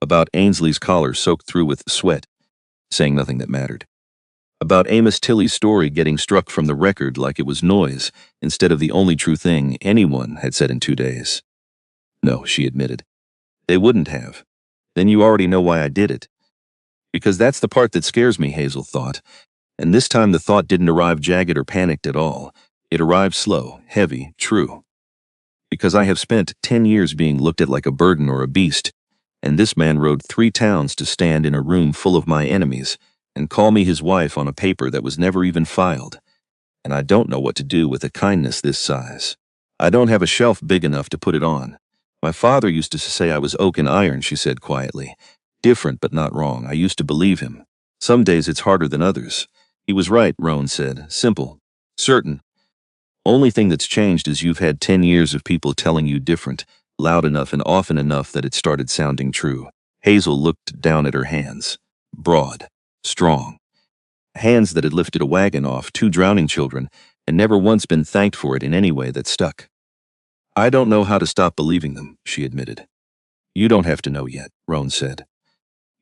A: about Ainsley's collar soaked through with sweat, saying nothing that mattered, about Amos Tilley's story getting struck from the record like it was noise instead of the only true thing anyone had said in 2 days. No, she admitted. They wouldn't have. Then you already know why I did it. Because that's the part that scares me, Hazel thought. And this time the thought didn't arrive jagged or panicked at all. It arrived slow, heavy, true. Because I have spent 10 years being looked at like a burden or a beast, and this man rode 3 towns to stand in a room full of my enemies and call me his wife on a paper that was never even filed. And I don't know what to do with a kindness this size. I don't have a shelf big enough to put it on. My father used to say I was oak and iron, she said quietly. Different but not wrong. I used to believe him. Some days it's harder than others. He was right, Roan said. Simple. Certain. Only thing that's changed is you've had 10 years of people telling you different, loud enough and often enough that it started sounding true. Hazel looked down at her hands. Broad. Strong. Hands that had lifted a wagon off 2 drowning children and never once been thanked for it in any way that stuck. I don't know how to stop believing them, she admitted. You don't have to know yet, Roan said.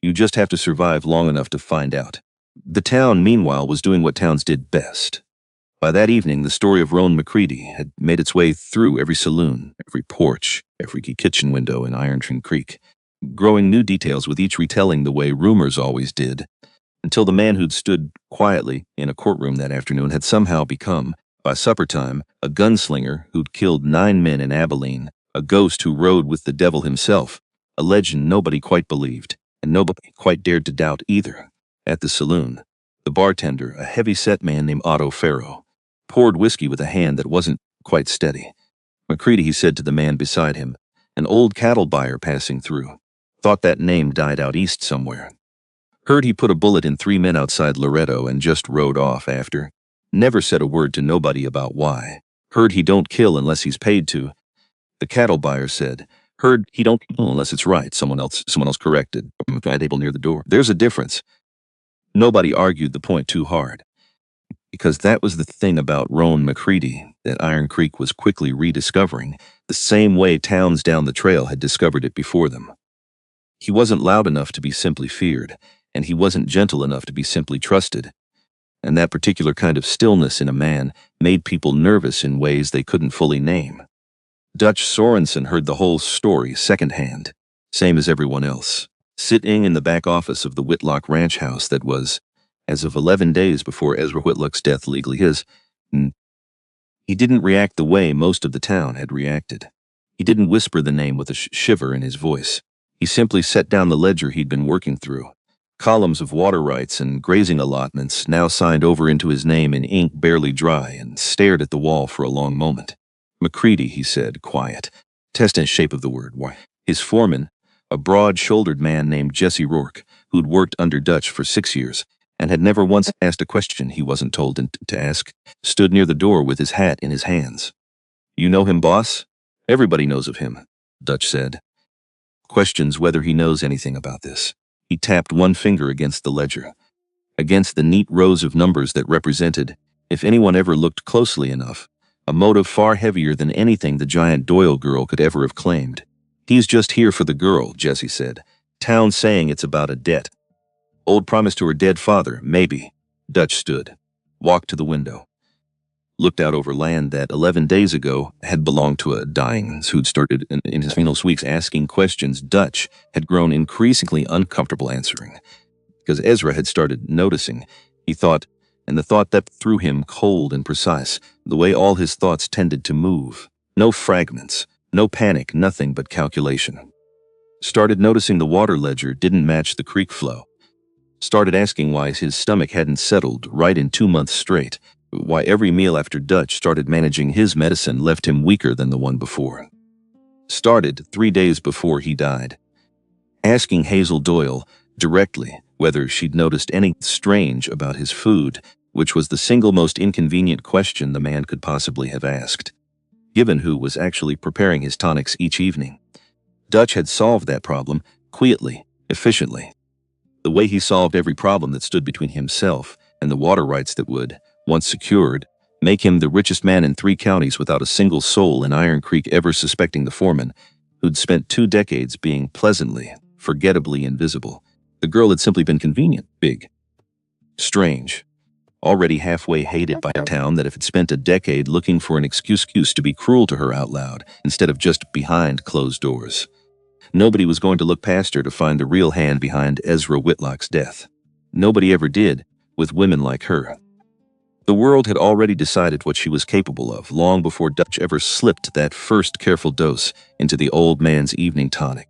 A: You just have to survive long enough to find out. The town, meanwhile, was doing what towns did best. By that evening, the story of Roan McCready had made its way through every saloon, every porch, every kitchen window in Ironton Creek, growing new details with each retelling the way rumors always did, until the man who'd stood quietly in a courtroom that afternoon had somehow become, by supper time, a gunslinger who'd killed 9 men in Abilene, a ghost who rode with the devil himself, a legend nobody quite believed, and nobody quite dared to doubt either. At the saloon, the bartender, a heavy-set man named Otto Farrow, poured whiskey with a hand that wasn't quite steady. McCready, he said to the man beside him, an old cattle buyer passing through, thought that name died out east somewhere. Heard he put a bullet in 3 men outside Loretto and just rode off after. Never said a word to nobody about why. Heard he don't kill unless he's paid to. The cattle buyer said, heard he don't kill unless it's right. Someone else corrected. A table near the door. There's a difference. Nobody argued the point too hard. Because that was the thing about Roan McCready that Iron Creek was quickly rediscovering, the same way towns down the trail had discovered it before them. He wasn't loud enough to be simply feared, and he wasn't gentle enough to be simply trusted. And that particular kind of stillness in a man made people nervous in ways they couldn't fully name. Dutch Sorensen heard the whole story secondhand, same as everyone else, sitting in the back office of the Whitlock ranch house that was, as of 11 days before Ezra Whitlock's death legally his. He didn't react the way most of the town had reacted. He didn't whisper the name with a shiver in his voice. He simply set down the ledger he'd been working through. Columns of water rights and grazing allotments now signed over into his name in ink barely dry, and stared at the wall for a long moment. McCready, he said, quiet. Test in shape of the word. Why? His foreman, a broad-shouldered man named Jesse Rourke, who'd worked under Dutch for 6 years, and had never once asked a question he wasn't told to ask, stood near the door with his hat in his hands. You know him, boss? Everybody knows of him, Dutch said. Questions whether he knows anything about this. He tapped one finger against the ledger, against the neat rows of numbers that represented, if anyone ever looked closely enough, a motive far heavier than anything the giant Doyle girl could ever have claimed. He's just here for the girl, Jesse said. Town saying it's about a debt. Old promise to her dead father, maybe. Dutch stood, walked to the window. looked out over land that 11 days ago had belonged to a dying who'd started in his final weeks asking questions Dutch had grown increasingly uncomfortable answering. Because Ezra had started noticing, he thought, and the thought that threw him cold and precise, the way all his thoughts tended to move. No fragments, no panic, nothing but calculation. Started noticing the water ledger didn't match the creek flow. Started asking why his stomach hadn't settled right in 2 months straight, why every meal after Dutch started managing his medicine left him weaker than the one before. Started 3 days before he died. Asking Hazel Doyle directly whether she'd noticed anything strange about his food, which was the single most inconvenient question the man could possibly have asked, given who was actually preparing his tonics each evening. Dutch had solved that problem quietly, efficiently. The way he solved every problem that stood between himself and the water rights that would, once secured, make him the richest man in 3 counties without a single soul in Iron Creek ever suspecting the foreman, who'd spent 2 decades being pleasantly, forgettably invisible. The girl had simply been convenient, big, strange, already halfway hated by a town that if it spent a decade looking for an excuse to be cruel to her out loud instead of just behind closed doors. Nobody was going to look past her to find the real hand behind Ezra Whitlock's death. Nobody ever did, with women like her. The world had already decided what she was capable of long before Dutch ever slipped that first careful dose into the old man's evening tonic.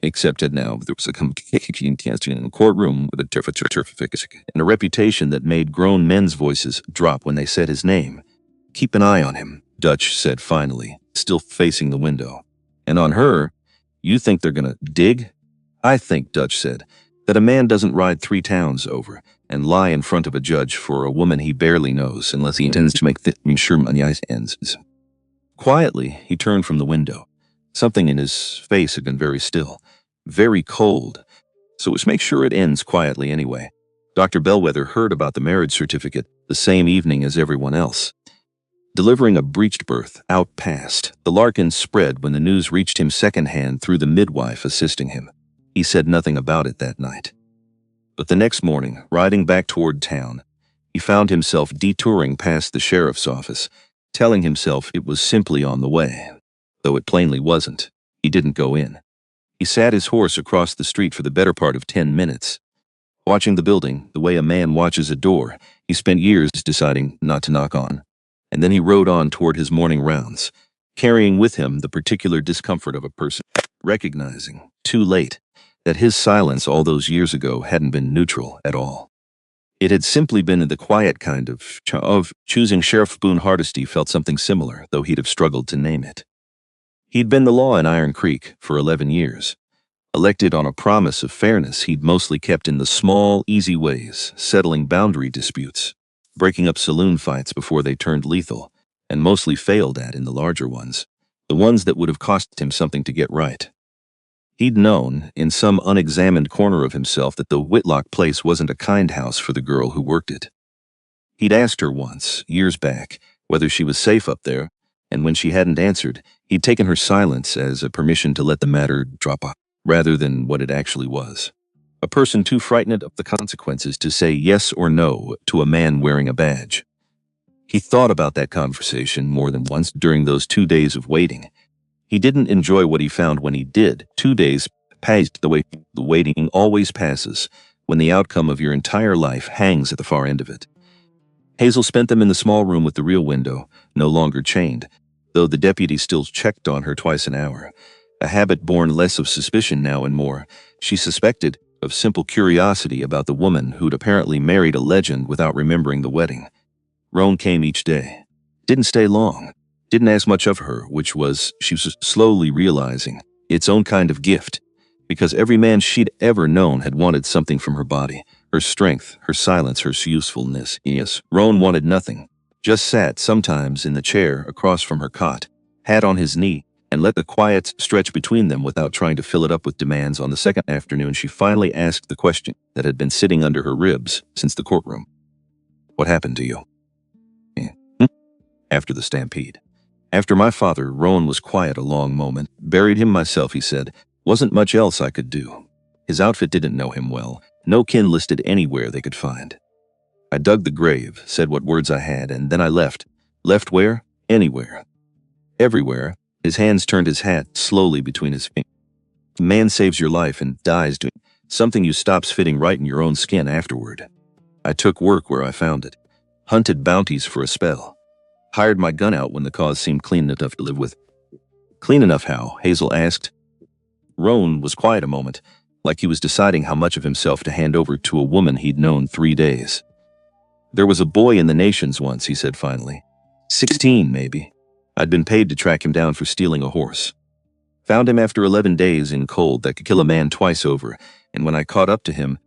A: Except that now there was a complicated test in a courtroom with a certificate and a reputation that made grown men's voices drop when they said his name. "Keep an eye on him," Dutch said finally, still facing the window. "And on her, you think they're gonna dig?" "I think," Dutch said, "that a man doesn't ride 3 towns over and lie in front of a judge for a woman he barely knows unless he intends to make sure money ends." Quietly, he turned from the window. Something in his face had been very still, very cold, so let's make sure it ends quietly anyway. Dr. Bellwether heard about the marriage certificate the same evening as everyone else. Delivering a breached birth out past, the Larkins spread when the news reached him secondhand through the midwife assisting him. He said nothing about it that night. But the next morning, riding back toward town, he found himself detouring past the sheriff's office, telling himself it was simply on the way. Though it plainly wasn't. He didn't go in. He sat his horse across the street for the better part of 10 minutes. Watching the building, the way a man watches a door, he spent years deciding not to knock on. And then he rode on toward his morning rounds, carrying with him the particular discomfort of a person, recognizing, too late, that his silence all those years ago hadn't been neutral at all. It had simply been the quiet kind of choosing Sheriff Boone Hardesty felt something similar, though he'd have struggled to name it. He'd been the law in Iron Creek for 11 years. Elected on a promise of fairness he'd mostly kept in the small, easy ways, settling boundary disputes, breaking up saloon fights before they turned lethal, and mostly failed at in the larger ones, the ones that would have cost him something to get right. He'd known, in some unexamined corner of himself, that the Whitlock place wasn't a kind house for the girl who worked it. He'd asked her once, years back, whether she was safe up there, and when she hadn't answered, he'd taken her silence as a permission to let the matter drop off, rather than what it actually was. A person too frightened of the consequences to say yes or no to a man wearing a badge. He thought about that conversation more than once during those 2 days of waiting. He didn't enjoy what he found when he did. 2 days passed the way the waiting always passes, when the outcome of your entire life hangs at the far end of it. Hazel spent them in the small room with the real window, no longer chained, though the deputy still checked on her twice an hour, a habit born less of suspicion now and more, she suspected, of simple curiosity about the woman who'd apparently married a legend without remembering the wedding. Roan came each day. Didn't stay long. Didn't ask much of her, which was, she was slowly realizing, its own kind of gift, because every man she'd ever known had wanted something from her body. Her strength, her silence, her usefulness. Yes, Roan wanted nothing. Just sat sometimes in the chair across from her cot, hat on his knee, and let the quiet stretch between them without trying to fill it up with demands. On the second afternoon, she finally asked the question that had been sitting under her ribs since the courtroom. "What happened to you?" "After the stampede. After my father," Roan was quiet a long moment. "Buried him myself," he said. "Wasn't much else I could do. His outfit didn't know him well. No kin listed anywhere they could find. I dug the grave, said what words I had, and then I left. Left where? Anywhere. Everywhere. His hands turned his hat slowly between his fingers. A man saves your life and dies doing something you stops fitting right in your own skin afterward. I took work where I found it. Hunted bounties for a spell. Hired my gun out when the cause seemed clean enough to live with. Clean enough how? Hazel asked. Roan was quiet a moment, like he was deciding how much of himself to hand over to a woman he'd known 3 days. There was a boy in the Nations once, he said finally. 16, maybe. I'd been paid to track him down for stealing a horse. Found him after 11 days in cold that could kill a man twice over, and when I caught up to him,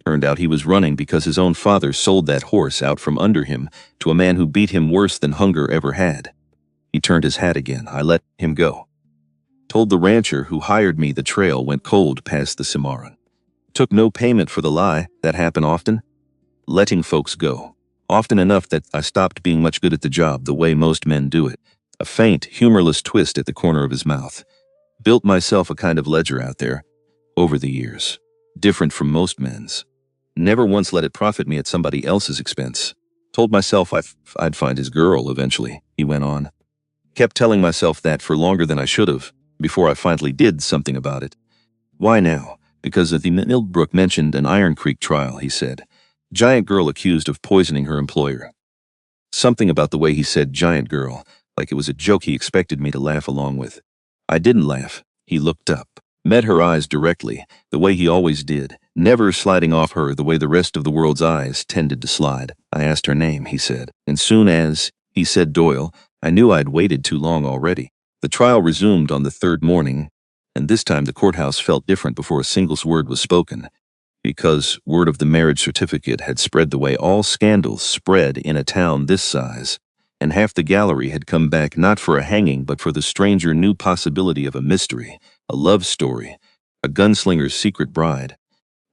A: turned out he was running because his own father sold that horse out from under him to a man who beat him worse than hunger ever had. He turned his hat again. I let him go. Told the rancher who hired me the trail went cold past the Cimarron. Took no payment for the lie. That happened often. Letting folks go. Often enough that I stopped being much good at the job the way most men do it. A faint, humorless twist at the corner of his mouth. Built myself a kind of ledger out there, over the years. Different from most men's. Never once let it profit me at somebody else's expense. Told myself I'd find his girl eventually, he went on. Kept telling myself that for longer than I should have, before I finally did something about it. Why now? Because of the Millbrook mentioned an Iron Creek trial, he said. Giant girl accused of poisoning her employer. Something about the way he said giant girl, like it was a joke he expected me to laugh along with. I didn't laugh. He looked up, met her eyes directly, the way he always did, never sliding off her the way the rest of the world's eyes tended to slide. I asked her name, he said, and soon as he said Doyle, I knew I'd waited too long already. The trial resumed on the third morning, and this time the courthouse felt different before a single word was spoken, because word of the marriage certificate had spread the way all scandals spread in a town this size, and half the gallery had come back not for a hanging but for the stranger new possibility of a mystery, a love story, a gunslinger's secret bride.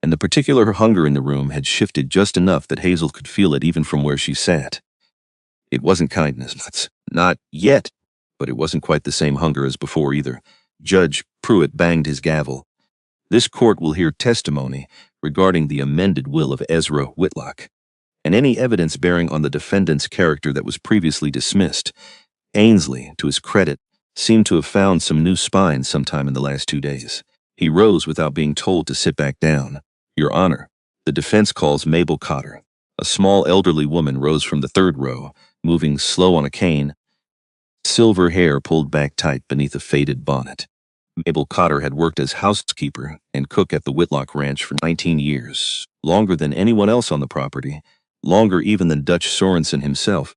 A: And the particular hunger in the room had shifted just enough that Hazel could feel it even from where she sat. It wasn't kindness, not yet, but it wasn't quite the same hunger as before either. Judge Pruitt banged his gavel. This court will hear testimony regarding the amended will of Ezra Whitlock, and any evidence bearing on the defendant's character that was previously dismissed. Ainsley, to his credit, seemed to have found some new spine sometime in the last 2 days. He rose without being told to sit back down. Your Honor, the defense calls Mabel Cotter. A small elderly woman rose from the third row, moving slow on a cane, silver hair pulled back tight beneath a faded bonnet. Mabel Cotter had worked as housekeeper and cook at the Whitlock Ranch for 19 years, longer than anyone else on the property, longer even than Dutch Sorensen himself,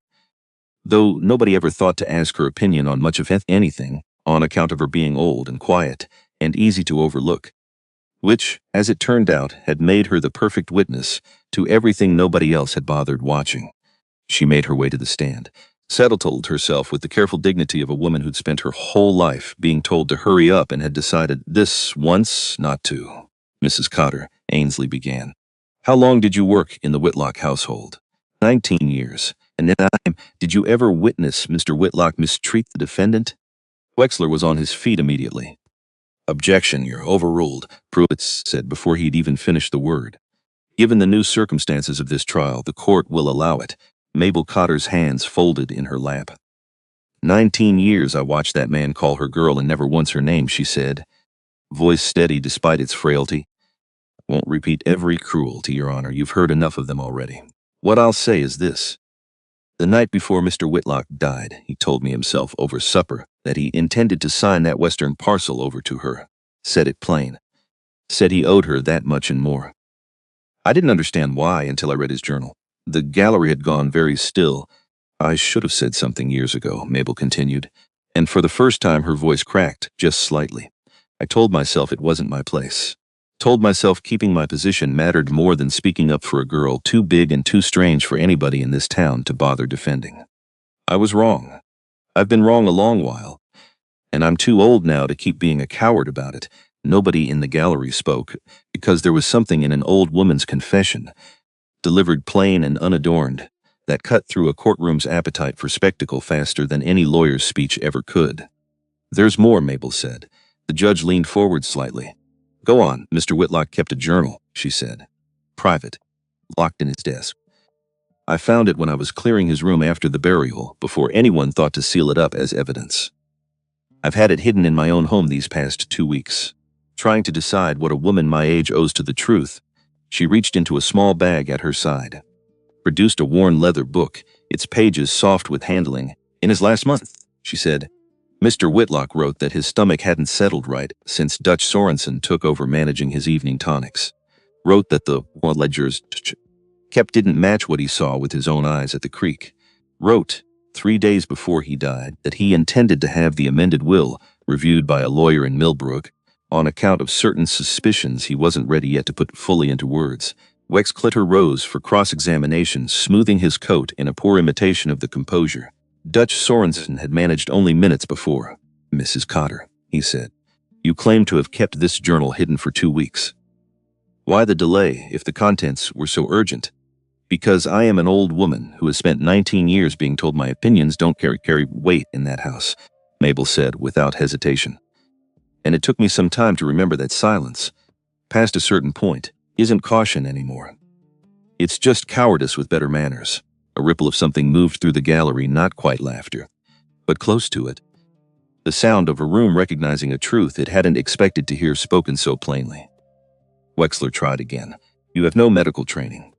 A: though nobody ever thought to ask her opinion on much of anything, on account of her being old and quiet and easy to overlook, which, as it turned out, had made her the perfect witness to everything nobody else had bothered watching. She made her way to the stand, settled herself with the careful dignity of a woman who'd spent her whole life being told to hurry up and had decided this once not to. Mrs. Cotter, Ainsley began. How long did you work in the Whitlock household? 19 years. And then did you ever witness Mr. Whitlock mistreat the defendant? Wexler was on his feet immediately. Objection, you're overruled, Pruitt said before he'd even finished the word. Given the new circumstances of this trial, the court will allow it. Mabel Cotter's hands folded in her lap. 19 years I watched that man call her girl and never once her name, she said, voice steady despite its frailty. Won't repeat every cruelty, Your Honor. You've heard enough of them already. What I'll say is this. The night before Mr. Whitlock died, he told me himself over supper that he intended to sign that western parcel over to her. Said it plain. Said he owed her that much and more. I didn't understand why until I read his journal. The gallery had gone very still. I should have said something years ago, Mabel continued, and for the first time her voice cracked, just slightly. I told myself it wasn't my place. Told myself keeping my position mattered more than speaking up for a girl too big and too strange for anybody in this town to bother defending. I was wrong. I've been wrong a long while, and I'm too old now to keep being a coward about it. Nobody in the gallery spoke, because there was something in an old woman's confession, delivered plain and unadorned, that cut through a courtroom's appetite for spectacle faster than any lawyer's speech ever could. There's more, Mabel said. The judge leaned forward slightly. Go on, Mr. Whitlock kept a journal, she said. Private, locked in his desk. I found it when I was clearing his room after the burial, before anyone thought to seal it up as evidence. I've had it hidden in my own home these past 2 weeks. Trying to decide what a woman my age owes to the truth, she reached into a small bag at her side, produced a worn leather book, its pages soft with handling. In his last month, she said, Mr. Whitlock wrote that his stomach hadn't settled right since Dutch Sorensen took over managing his evening tonics. Wrote that the ledgers kept didn't match what he saw with his own eyes at the creek. Wrote, 3 days before he died, that he intended to have the amended will reviewed by a lawyer in Millbrook on account of certain suspicions he wasn't ready yet to put fully into words. Wexclitter rose for cross-examination, smoothing his coat in a poor imitation of the composure Dutch Sorensen had managed only minutes before. Mrs. Cotter, he said, you claim to have kept this journal hidden for 2 weeks. Why the delay if the contents were so urgent? Because I am an old woman who has spent 19 years being told my opinions don't carry weight in that house, Mabel said without hesitation. And it took me some time to remember that silence, past a certain point, isn't caution anymore. It's just cowardice with better manners. A ripple of something moved through the gallery, not quite laughter, but close to it. The sound of a room recognizing a truth it hadn't expected to hear spoken so plainly. Wexler tried again. You have no medical training.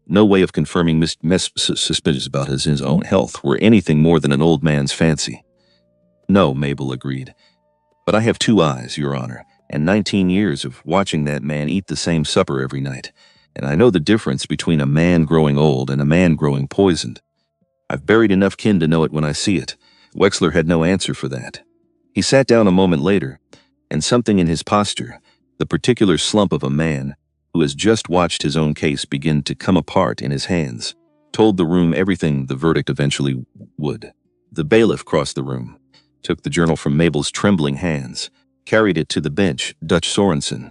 A: No way of confirming suspicions about his own health were anything more than an old man's fancy. No, Mabel agreed. But I have 2 eyes, Your Honor, and 19 years of watching that man eat the same supper every night, and I know the difference between a man growing old and a man growing poisoned. I've buried enough kin to know it when I see it. Wexler had no answer for that. He sat down a moment later, and something in his posture, the particular slump of a man who has just watched his own case begin to come apart in his hands, told the room everything the verdict eventually would. The bailiff crossed the room, took the journal from Mabel's trembling hands, carried it to the bench. Dutch Sorensen,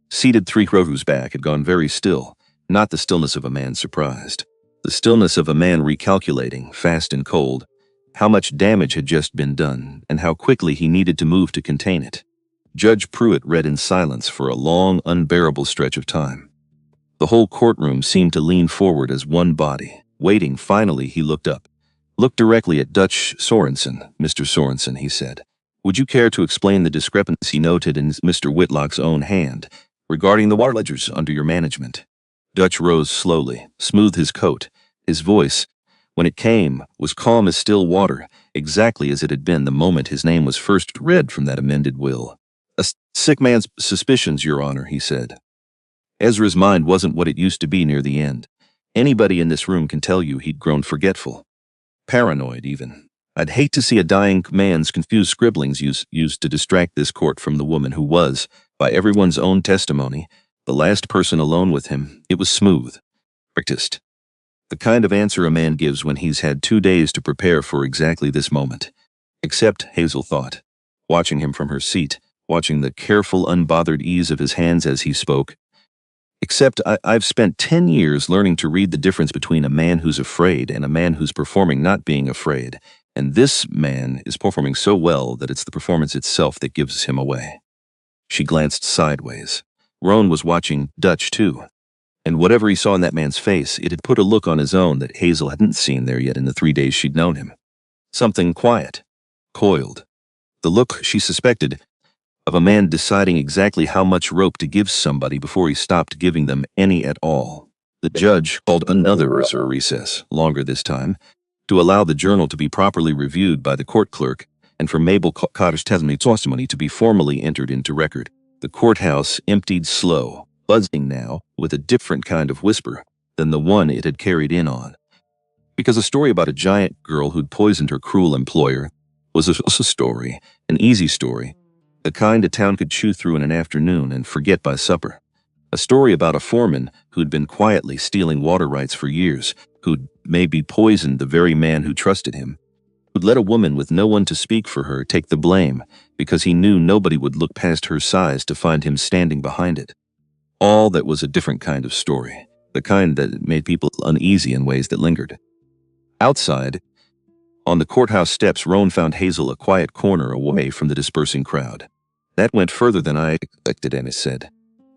A: seated 3 rows back, had gone very still, not the stillness of a man surprised. The stillness of a man recalculating, fast and cold, how much damage had just been done and how quickly he needed to move to contain it. Judge Pruitt read in silence for a long, unbearable stretch of time. The whole courtroom seemed to lean forward as one body. Waiting, finally he looked up. Looked directly at Dutch Sorensen. Mr. Sorensen, he said, would you care to explain the discrepancy noted in Mr. Whitlock's own hand regarding the water ledgers under your management? Dutch rose slowly, smoothed his coat. His voice, when it came, was calm as still water, exactly as it had been the moment his name was first read from that amended will. A sick man's suspicions, Your Honor, he said. Ezra's mind wasn't what it used to be near the end. Anybody in this room can tell you he'd grown forgetful. Paranoid, even. I'd hate to see a dying man's confused scribblings used to distract this court from the woman who was, by everyone's own testimony, the last person alone with him. It was smooth, practiced. The kind of answer a man gives when he's had 2 days to prepare for exactly this moment. Except, Hazel thought, watching him from her seat, watching the careful, unbothered ease of his hands as he spoke. Except I've spent 10 years learning to read the difference between a man who's afraid and a man who's performing not being afraid, and this man is performing so well that it's the performance itself that gives him away. She glanced sideways. Roan was watching Dutch, too, and whatever he saw in that man's face, it had put a look on his own that Hazel hadn't seen there yet in the 3 days she'd known him. Something quiet, coiled. The look, she suspected, of a man deciding exactly how much rope to give somebody before he stopped giving them any at all. The judge called another recess, longer this time, to allow the journal to be properly reviewed by the court clerk and for Mabel Cotter's testimony to be formally entered into record. The courthouse emptied slow, buzzing now with a different kind of whisper than the one it had carried in on. Because a story about a giant girl who'd poisoned her cruel employer was a story, an easy story, the kind a town could chew through in an afternoon and forget by supper. A story about a foreman who'd been quietly stealing water rights for years, who'd maybe poisoned the very man who trusted him, who'd let a woman with no one to speak for her take the blame because he knew nobody would look past her size to find him standing behind it. All that was a different kind of story, the kind that made people uneasy in ways that lingered. Outside, on the courthouse steps, Roan found Hazel a quiet corner away from the dispersing crowd. That went further than I expected, Ennis said.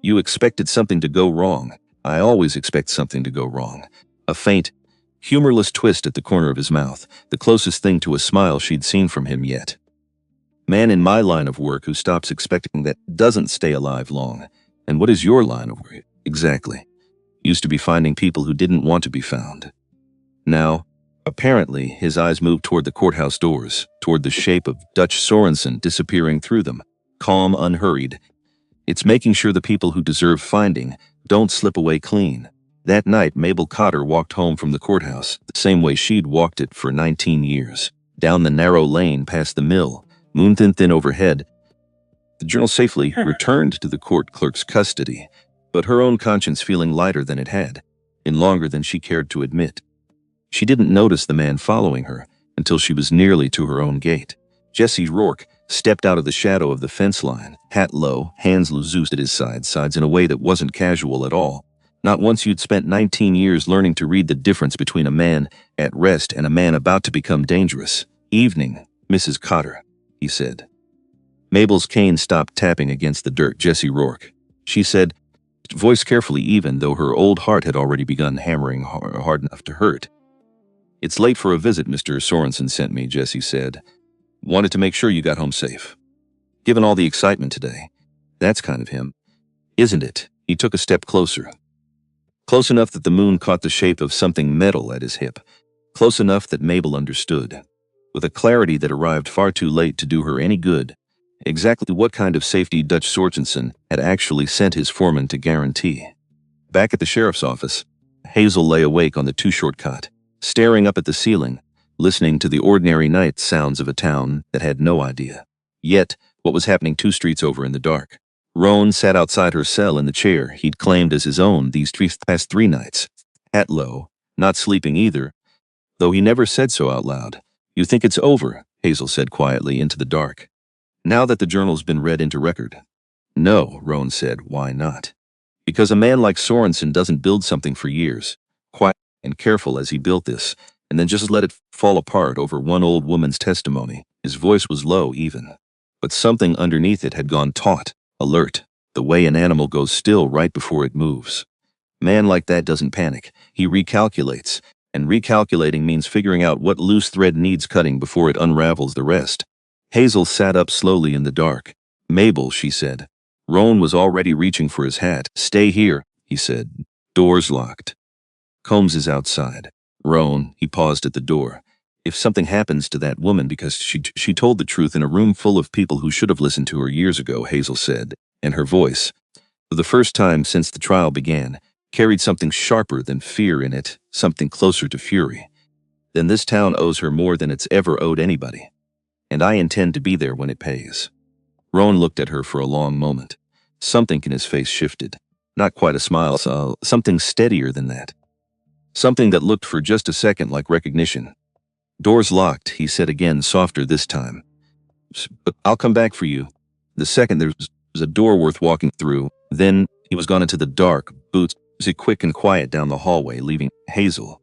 A: You expected something to go wrong. I always expect something to go wrong. A faint, humorless twist at the corner of his mouth, the closest thing to a smile she'd seen from him yet. Man in my line of work who stops expecting that doesn't stay alive long. And what is your line of work? Exactly. Used to be finding people who didn't want to be found. Now, apparently, his eyes moved toward the courthouse doors, toward the shape of Dutch Sorensen disappearing through them, calm, unhurried. It's making sure the people who deserve finding don't slip away clean. That night, Mabel Cotter walked home from the courthouse, the same way she'd walked it for 19 years, down the narrow lane past the mill, moon thin overhead. The journal safely returned to the court clerk's custody, but her own conscience feeling lighter than it had, and longer than she cared to admit. She didn't notice the man following her until she was nearly to her own gate. Jesse Rourke stepped out of the shadow of the fence line, hat low, hands loose at his sides in a way that wasn't casual at all. Not once you'd spent 19 years learning to read the difference between a man at rest and a man about to become dangerous. "Evening, Mrs. Cotter," he said. Mabel's cane stopped tapping against the dirt. "Jesse Rourke," she said, voice carefully even, though her old heart had already begun hammering hard enough to hurt. "It's late for a visit Mr. Sorensen sent me," Jesse said. "Wanted to make sure you got home safe. Given all the excitement today, that's kind of him, isn't it?" He took a step closer. Close enough that the moon caught the shape of something metal at his hip. Close enough that Mabel understood, with a clarity that arrived far too late to do her any good, exactly what kind of safety Dutch Sorensen had actually sent his foreman to guarantee. Back at the sheriff's office, Hazel lay awake on the too-short cot, staring up at the ceiling, listening to the ordinary night sounds of a town that had no idea yet what was happening 2 streets over in the dark. Roan sat outside her cell in the chair he'd claimed as his own these past 3 nights, hat low, not sleeping either, though he never said so out loud. "You think it's over?" Hazel said quietly into the dark. "Now that the journal's been read into record?" "No," Roan said. "Why not?" "Because a man like Sorensen doesn't build something for years, quiet and careful as he built this, and then just let it fall apart over one old woman's testimony." His voice was low even, but something underneath it had gone taut, alert, the way an animal goes still right before it moves. Man like that doesn't panic. He recalculates, and recalculating means figuring out what loose thread needs cutting before it unravels the rest. Hazel sat up slowly in the dark. "Mabel," she said. Roan was already reaching for his hat. "Stay here," he said. "Door's locked. Combs is outside." "Roan," he paused at the door. "If something happens to that woman because she told the truth in a room full of people who should have listened to her years ago," Hazel said, and her voice, for the first time since the trial began, carried something sharper than fear in it, something closer to fury. "Then this town owes her more than it's ever owed anybody. And I intend to be there when it pays." Roan looked at her for a long moment. Something in his face shifted. Not quite a smile, something steadier than that. Something that looked for just a second like recognition. "Door's locked," he said again, softer this time. "But I'll come back for you. The second there's a door worth walking through." Then he was gone into the dark, boots quick and quiet down the hallway, leaving Hazel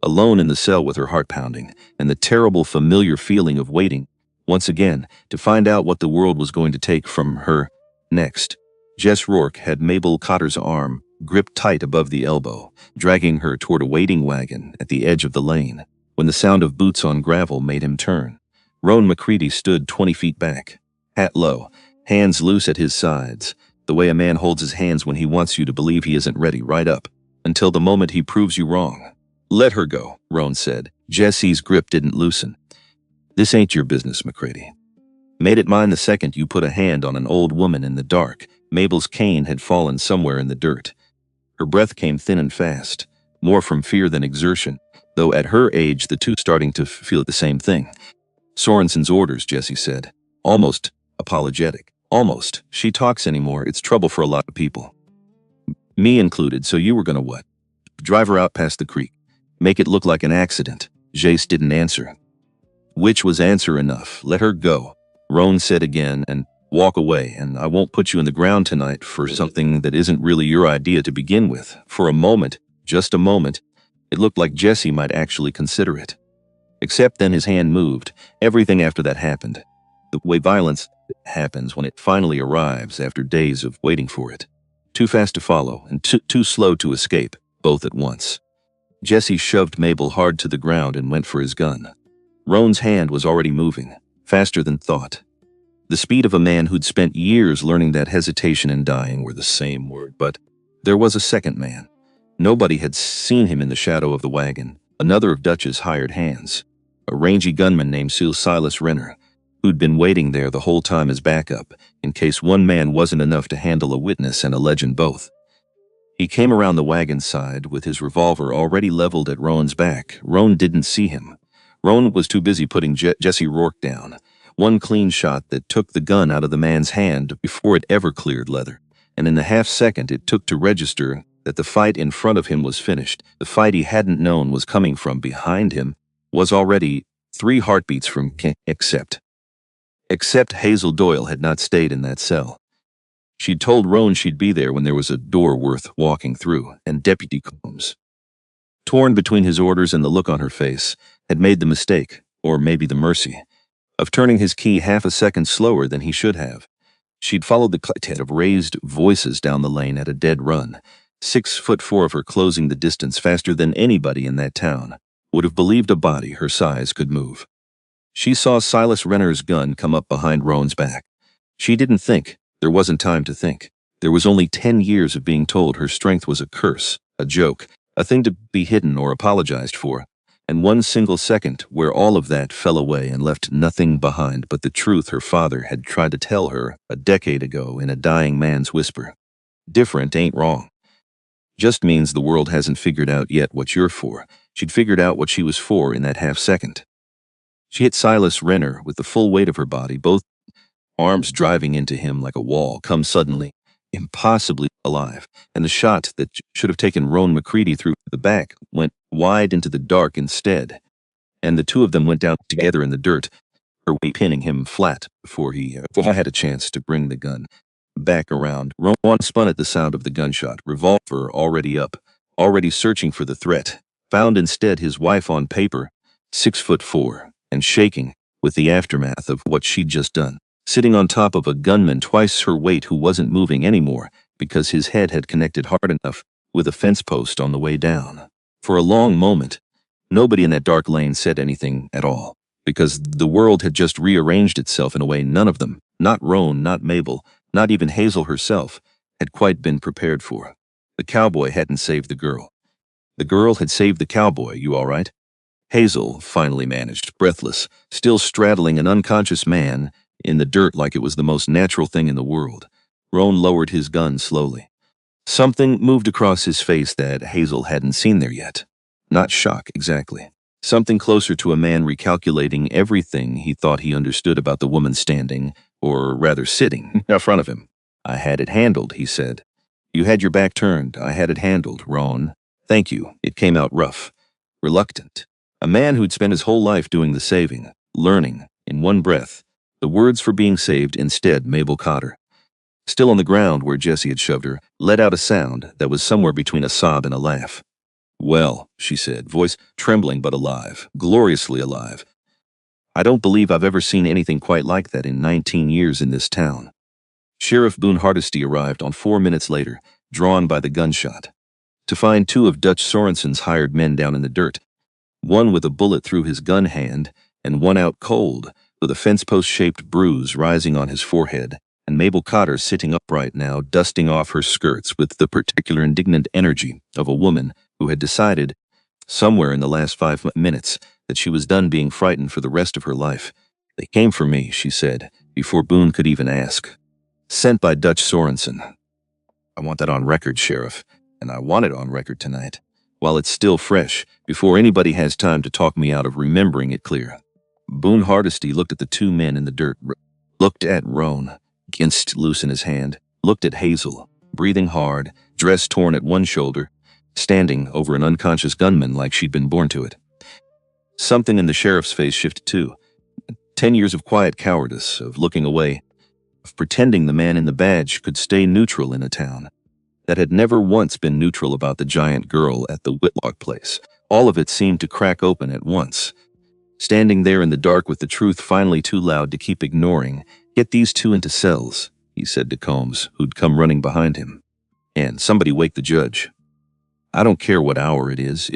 A: alone in the cell with her heart pounding, and the terrible familiar feeling of waiting, once again, to find out what the world was going to take from her next. Jess Rourke had Mabel Cotter's arm gripped tight above the elbow, dragging her toward a waiting wagon at the edge of the lane, when the sound of boots on gravel made him turn. Roan McCready stood 20 feet back, hat low, hands loose at his sides, the way a man holds his hands when he wants you to believe he isn't ready, right up, until the moment he proves you wrong. "Let her go," Roan said. Jesse's grip didn't loosen. "This ain't your business, McCready. Made it mine the second you put a hand on an old woman in the dark." Mabel's cane had fallen somewhere in the dirt. Her breath came thin and fast, more from fear than exertion, though at her age the two starting to feel the same thing. "Sorensen's orders," Jesse said, almost apologetic. "Almost. She talks anymore, it's trouble for a lot of people. Me included, so you were gonna what? Drive her out past the creek. Make it look like an accident." Jace didn't answer. Which was answer enough. "Let her go," Roan said again, "and walk away, and I won't put you in the ground tonight for something that isn't really your idea to begin with." For a moment, just a moment, it looked like Jesse might actually consider it. Except then his hand moved. Everything after that happened. The way violence happens when it finally arrives after days of waiting for it. Too fast to follow, and too slow to escape, both at once. Jesse shoved Mabel hard to the ground and went for his gun. Roan's hand was already moving, faster than thought. The speed of a man who'd spent years learning that hesitation and dying were the same word, but there was a second man. Nobody had seen him in the shadow of the wagon, another of Dutch's hired hands, a rangy gunman named Silas Renner, who'd been waiting there the whole time as backup, in case one man wasn't enough to handle a witness and a legend both. He came around the wagon side with his revolver already leveled at Roan's back. Roan didn't see him. Roan was too busy putting Jesse Rourke down. One clean shot that took the gun out of the man's hand before it ever cleared leather. And in the half-second it took to register that the fight in front of him was finished, the fight he hadn't known was coming from behind him, was already 3 heartbeats from except Hazel Doyle had not stayed in that cell. She'd told Roan she'd be there when there was a door worth walking through, and Deputy Combs, torn between his orders and the look on her face, had made the mistake, or maybe the mercy, of turning his key half a second slower than he should have. She'd followed the clatter of raised voices down the lane at a dead run, 6'4" of her closing the distance faster than anybody in that town would have believed a body her size could move. She saw Silas Renner's gun come up behind Roan's back. She didn't think. There wasn't time to think. There was only 10 years of being told her strength was a curse, a joke, a thing to be hidden or apologized for, and one single second where all of that fell away and left nothing behind but the truth her father had tried to tell her a decade ago in a dying man's whisper. Different ain't wrong. Just means the world hasn't figured out yet what you're for. She'd figured out what she was for in that half-second. She hit Silas Renner with the full weight of her body, both arms driving into him like a wall, come suddenly, impossibly alive, and the shot that should have taken Roan McCready through the back went wide into the dark instead, and the two of them went down together in the dirt, her weight pinning him flat before he had a chance to bring the gun back around. Roan spun at the sound of the gunshot, revolver already up, already searching for the threat, found instead his wife on paper, 6'4", and shaking with the aftermath of what she'd just done, sitting on top of a gunman twice her weight who wasn't moving anymore because his head had connected hard enough with a fence post on the way down. For a long moment, nobody in that dark lane said anything at all, because the world had just rearranged itself in a way none of them, not Roan, not Mabel, not even Hazel herself, had quite been prepared for. The cowboy hadn't saved the girl. The girl had saved the cowboy. You all right? Hazel finally managed, breathless, still straddling an unconscious man in the dirt like it was the most natural thing in the world. Roan lowered his gun slowly. Something moved across his face that Hazel hadn't seen there yet. Not shock, exactly. Something closer to a man recalculating everything he thought he understood about the woman standing, or rather sitting, in front of him. "I had it handled," he said. "You had your back turned. I had it handled, Roan. Thank you." It came out rough, reluctant. A man who'd spent his whole life doing the saving, learning, in one breath. The words for being saved instead Mabel Cotter, still on the ground where Jesse had shoved her, let out a sound that was somewhere between a sob and a laugh. "Well," she said, voice trembling but alive, gloriously alive. "I don't believe I've ever seen anything quite like that in 19 years in this town." Sheriff Boone Hardesty arrived on 4 minutes later, drawn by the gunshot, to find 2 of Dutch Sorensen's hired men down in the dirt, one with a bullet through his gun hand and one out cold, with a fence post-shaped bruise rising on his forehead, and Mabel Cotter sitting upright now, dusting off her skirts with the particular indignant energy of a woman who had decided, somewhere in the last 5 minutes, that she was done being frightened for the rest of her life. "They came for me," she said, before Boone could even ask. "Sent by Dutch Sorensen. I want that on record, Sheriff, and I want it on record tonight, while it's still fresh, before anybody has time to talk me out of remembering it clear." Boone Hardesty looked at the 2 men in the dirt, looked at Roan, ginsed loose in his hand, looked at Hazel, breathing hard, dress torn at one shoulder, standing over an unconscious gunman like she'd been born to it. Something in the sheriff's face shifted too. 10 years of quiet cowardice, of looking away, of pretending the man in the badge could stay neutral in a town that had never once been neutral about the giant girl at the Whitlock place. All of it seemed to crack open at once. Standing there in the dark with the truth finally too loud to keep ignoring, "Get these 2 into cells," he said to Combs, who'd come running behind him. "And somebody wake the judge." I don't care what hour it is,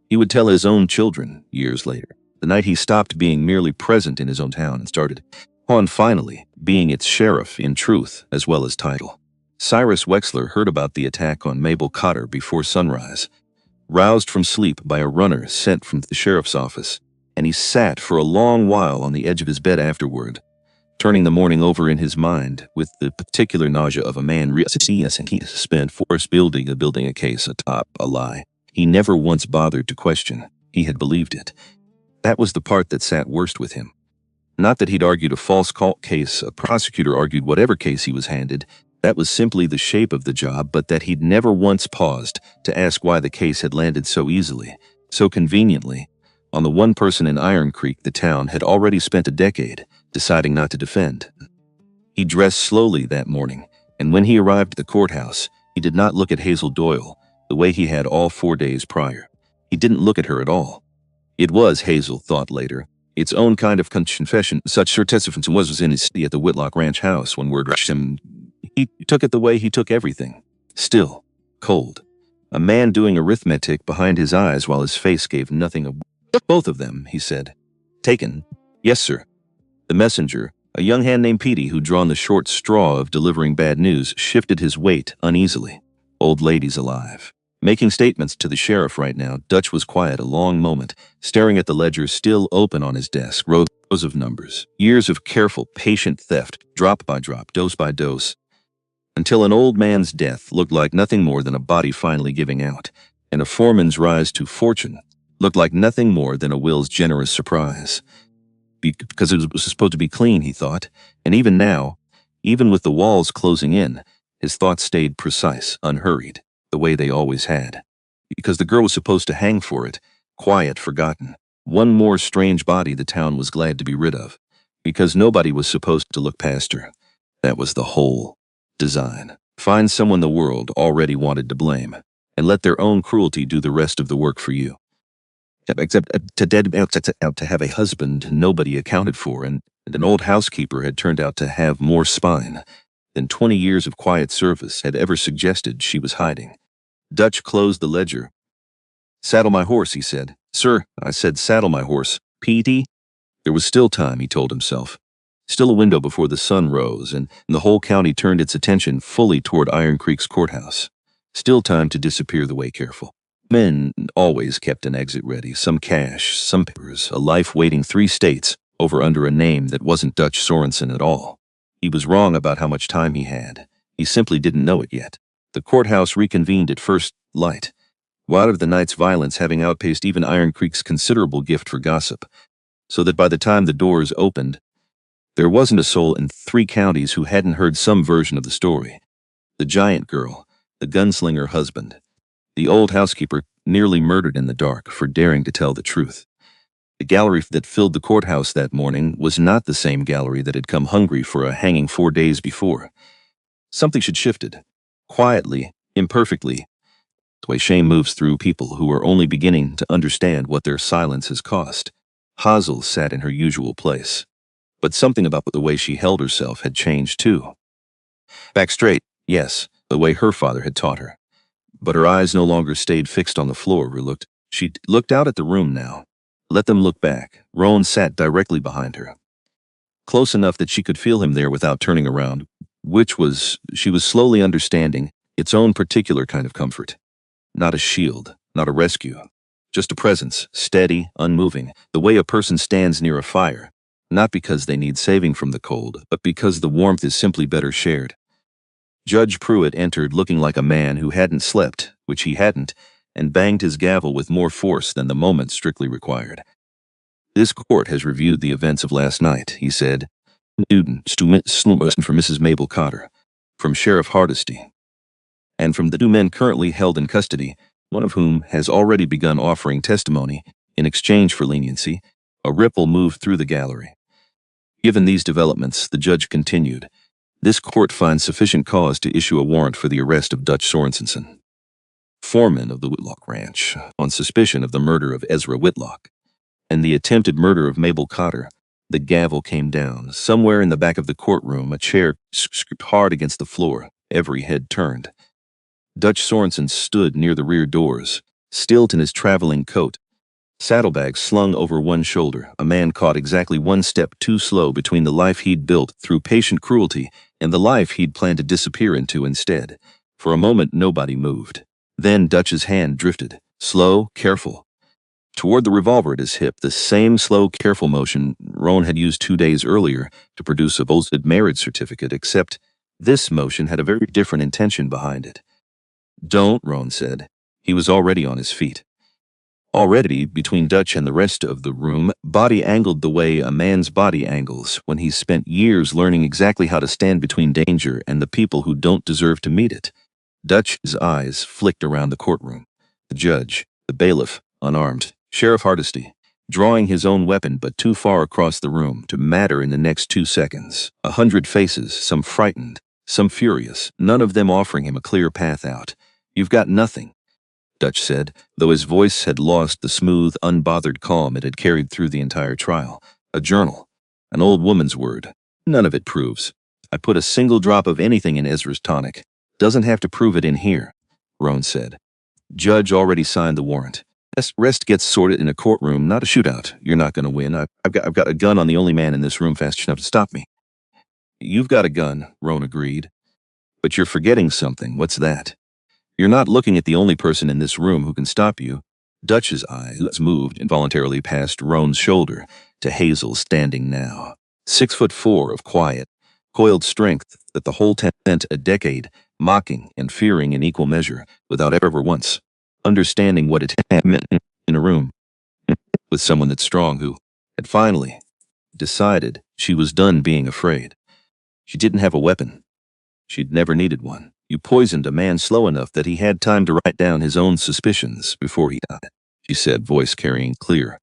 A: he would tell his own children years later, the night he stopped being merely present in his own town and started on finally being its sheriff in truth as well as title. Cyrus Wexler heard about the attack on Mabel Cotter before sunrise, roused from sleep by a runner sent from the sheriff's office, and he sat for a long while on the edge of his bed afterward, turning the morning over in his mind with the particular nausea of a man he spent 4 hours building a case atop a lie he never once bothered to question. He had believed it. That was the part that sat worst with him. Not that he'd argued a false case, a prosecutor argued whatever case he was handed. That was simply the shape of the job, but that he'd never once paused to ask why the case had landed so easily, so conveniently, on the one person in Iron Creek the town had already spent a decade deciding not to defend. He dressed slowly that morning, and when he arrived at the courthouse, he did not look at Hazel Doyle the way he had all 4 days prior. He didn't look at her at all. It was, Hazel thought later, its own kind of confession. Such certificate was in his city at the Whitlock Ranch house when word reached him. He took it the way he took everything. Still, cold. A man doing arithmetic behind his eyes while his face gave nothing of. Both of them, he said. Taken? Yes, sir. The messenger, a young hand named Petey who'd drawn the short straw of delivering bad news, shifted his weight uneasily. Old lady's alive. Making statements to the sheriff right now, Dutch was quiet a long moment, staring at the ledger still open on his desk, rows of numbers, years of careful, patient theft, drop by drop, dose by dose, until an old man's death looked like nothing more than a body finally giving out, and a foreman's rise to fortune looked like nothing more than a will's generous surprise. Because it was supposed to be clean, he thought, and even now, even with the walls closing in, his thoughts stayed precise, unhurried, the way they always had. Because the girl was supposed to hang for it, quiet, forgotten. One more strange body the town was glad to be rid of. Because nobody was supposed to look past her. That was the whole design. Find someone the world already wanted to blame, and let their own cruelty do the rest of the work for you. Except to have a husband nobody accounted for, and an old housekeeper had turned out to have more spine than 20 years of quiet service had ever suggested she was hiding. Dutch closed the ledger. Saddle my horse, he said. Sir, I said saddle my horse. Petey? There was still time, he told himself. Still a window before the sun rose, and the whole county turned its attention fully toward Iron Creek's courthouse. Still time to disappear the way careful. Men always kept an exit ready, some cash, some papers, a life waiting 3 states over under a name that wasn't Dutch Sorensen at all. He was wrong about how much time he had. He simply didn't know it yet. The courthouse reconvened at first light, what of the night's violence having outpaced even Iron Creek's considerable gift for gossip, so that by the time the doors opened, there wasn't a soul in 3 counties who hadn't heard some version of the story. The giant girl, the gunslinger husband, the old housekeeper nearly murdered in the dark for daring to tell the truth. The gallery that filled the courthouse that morning was not the same gallery that had come hungry for a hanging 4 days before. Something had shifted, quietly, imperfectly, the way shame moves through people who are only beginning to understand what their silence has cost. Hazel sat in her usual place, but something about the way she held herself had changed too. Back straight, yes, the way her father had taught her. But her eyes no longer stayed fixed on the floor she looked out at the room now. Let them look back. Rowan sat directly behind her, close enough that she could feel him there without turning around, she was slowly understanding, its own particular kind of comfort. Not a shield, not a rescue, just a presence, steady, unmoving, the way a person stands near a fire, not because they need saving from the cold, but because the warmth is simply better shared. Judge Pruitt entered looking like a man who hadn't slept, which he hadn't, and banged his gavel with more force than the moment strictly required. This court has reviewed the events of last night, he said. Student for Mrs. Mabel Cotter, from Sheriff Hardesty, and from the 2 men currently held in custody, one of whom has already begun offering testimony in exchange for leniency. A ripple moved through the gallery. Given these developments, the judge continued, this court finds sufficient cause to issue a warrant for the arrest of Dutch Sorensen, foreman of the Whitlock Ranch, on suspicion of the murder of Ezra Whitlock and the attempted murder of Mabel Cotter. The gavel came down. Somewhere in the back of the courtroom, a chair scraped hard against the floor, every head turned. Dutch Sorensen stood near the rear doors, stilt in his traveling coat, saddlebag slung over one shoulder, a man caught exactly one step too slow between the life he'd built through patient cruelty and the life he'd planned to disappear into instead. For a moment, nobody moved. Then Dutch's hand drifted, slow, careful, toward the revolver at his hip, the same slow, careful motion Roan had used 2 days earlier to produce a boasted marriage certificate, except this motion had a very different intention behind it. "Don't," Roan said. He was already on his feet. Already, between Dutch and the rest of the room, body angled the way a man's body angles when he's spent years learning exactly how to stand between danger and the people who don't deserve to meet it. Dutch's eyes flicked around the courtroom. The judge, the bailiff, unarmed, Sheriff Hardesty, drawing his own weapon but too far across the room to matter in the next 2 seconds. 100 faces, some frightened, some furious, none of them offering him a clear path out. "You've got nothing," Dutch said, though his voice had lost the smooth, unbothered calm it had carried through the entire trial. "A journal. An old woman's word. None of it proves. I put a single drop of anything in Ezra's tonic. Doesn't have to prove it in here," Roan said. "Judge already signed the warrant. Rest gets sorted in a courtroom, not a shootout. You're not going to win. I've got a gun on the only man in this room fast enough to stop me." "You've got a gun," Roan agreed. "But you're forgetting something. What's that?" "You're not looking at the only person in this room who can stop you." Dutch's eyes moved involuntarily past Roan's shoulder to Hazel standing now. 6'4" of quiet, coiled strength that the whole town spent a decade mocking and fearing in equal measure without ever once understanding what it had meant in a room with someone that strong who had finally decided she was done being afraid. She didn't have a weapon. She'd never needed one. "You poisoned a man slow enough that he had time to write down his own suspicions before he died," she said, voice carrying clear